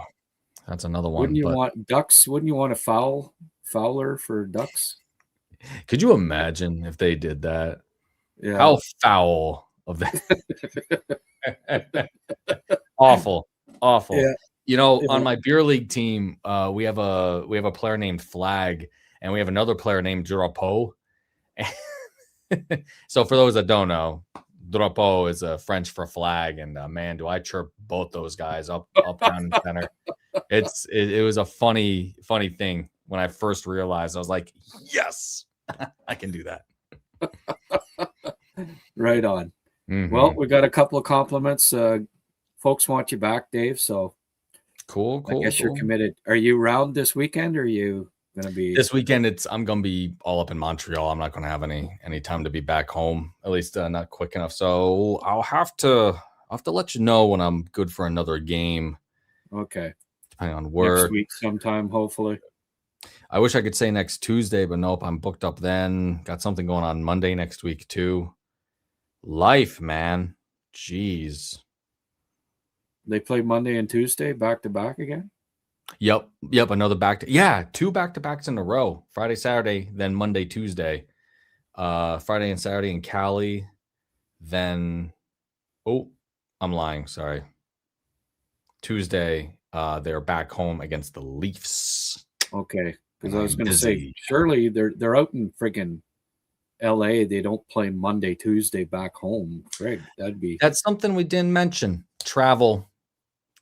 That's another one. Wouldn't you want Ducks? Wouldn't you want a Fowler for Ducks? Could you imagine if they did that? Yeah. How foul of that. Awful. Yeah. On my beer league team, we have a player named Flag, and we have another player named Drapeau. So for those that don't know, Drapeau is French for flag, and man, do I chirp both those guys up, down, and center. It was a funny thing when I first realized. I was like, yes, I can do that. Right on. Mm-hmm. Well, we got a couple of compliments. Folks want you back, Dave. So cool. I guess you're committed. Are you around this weekend, or are you going to be this weekend? I'm going to be all up in Montreal. I'm not going to have any time to be back home, at least not quick enough. So I'll have to let you know when I'm good for another game. Okay. Depending on work. Next week sometime, hopefully. I wish I could say next Tuesday, but nope, I'm booked up then. Got something going on Monday next week too. Life, man. Jeez. They play Monday and Tuesday back to back again? Yep. Another two back-to-backs in a row. Friday, Saturday, then Monday, Tuesday. Friday and Saturday in Cali. Then I'm lying, sorry. Tuesday, they're back home against the Leafs. Okay. Because I was going to say, surely they're out in freaking LA. They don't play Monday, Tuesday back home. Frig, that's something we didn't mention. Travel.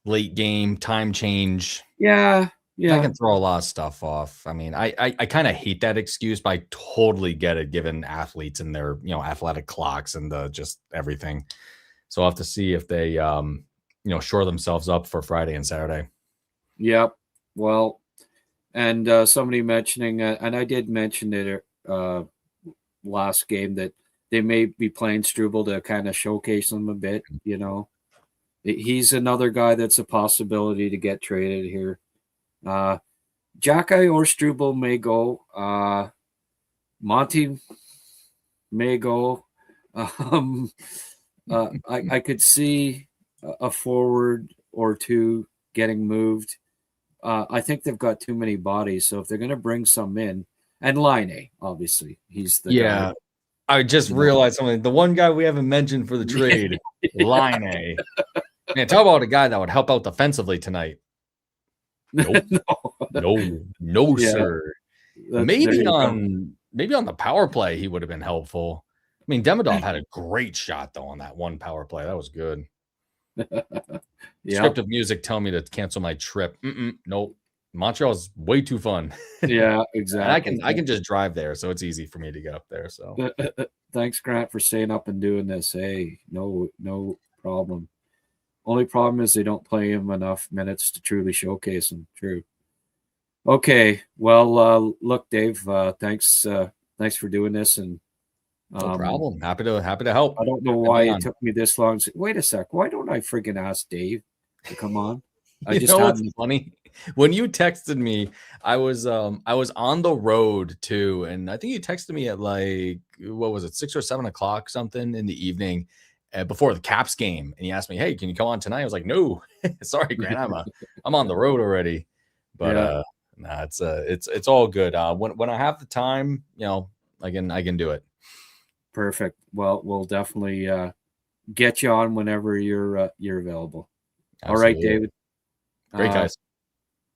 late game, time change. Yeah. I can throw a lot of stuff off. I mean, I kind of hate that excuse, but I totally get it given athletes and their, athletic clocks and the just everything. So I'll have to see if they, shore themselves up for Friday and Saturday. Yep. Well, and somebody mentioning, and I did mention it last game, that they may be playing Struble to kind of showcase him a bit. He's another guy that's a possibility to get traded here. Jacky or Struble may go. Monty may go. I could see a forward or two getting moved. I think they've got too many bodies, so if they're going to bring some in, and Line, obviously, he's the guy. I just realized something. The one guy we haven't mentioned for the trade, Line. Man, talk about a guy that would help out defensively tonight. Nope. no, sir. Maybe on the power play he would have been helpful. I mean, Demidov had a great shot though on that one power play. That was good. Scripted music tell me to cancel my trip. Nope. Montreal is way too fun. Yeah, exactly. I can just drive there, so it's easy for me to get up there. So thanks, Grant, for staying up and doing this. Hey, no problem. Only problem is they don't play him enough minutes to truly showcase him. True. Okay. Well, look, Dave, thanks for doing this. And no problem. Happy to help. I don't know why it took me this long. Wait a sec. Why don't I friggin' ask Dave to come on? It's funny. When you texted me, I was on the road too, and I think you texted me at like, what was it, 6 or 7 o'clock something in the evening. Before the Caps game, and he asked me, "Hey, can you come on tonight?" I was like, "No, sorry, Grant, I'm on the road already." But it's all good. When I have the time, I can do it. Perfect. Well, we'll definitely get you on whenever you're available. Absolutely. All right, David. Great guys.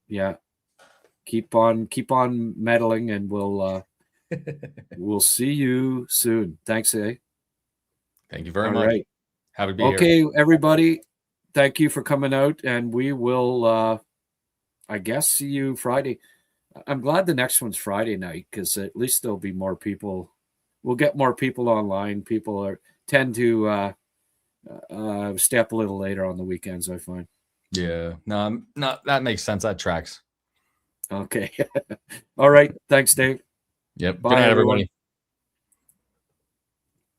Yeah. Keep on meddling, and we'll see you soon. Thanks, Thank you very much. Right. Happy to be here. Okay, everybody. Thank you for coming out, and we will, I guess, see you Friday. I'm glad the next one's Friday night because at least there'll be more people. We'll get more people online. People tend to stay up a little later on the weekends, I find. Yeah. No, that makes sense. That tracks. Okay. All right. Thanks, Dave. Yep. Bye, good night, everybody.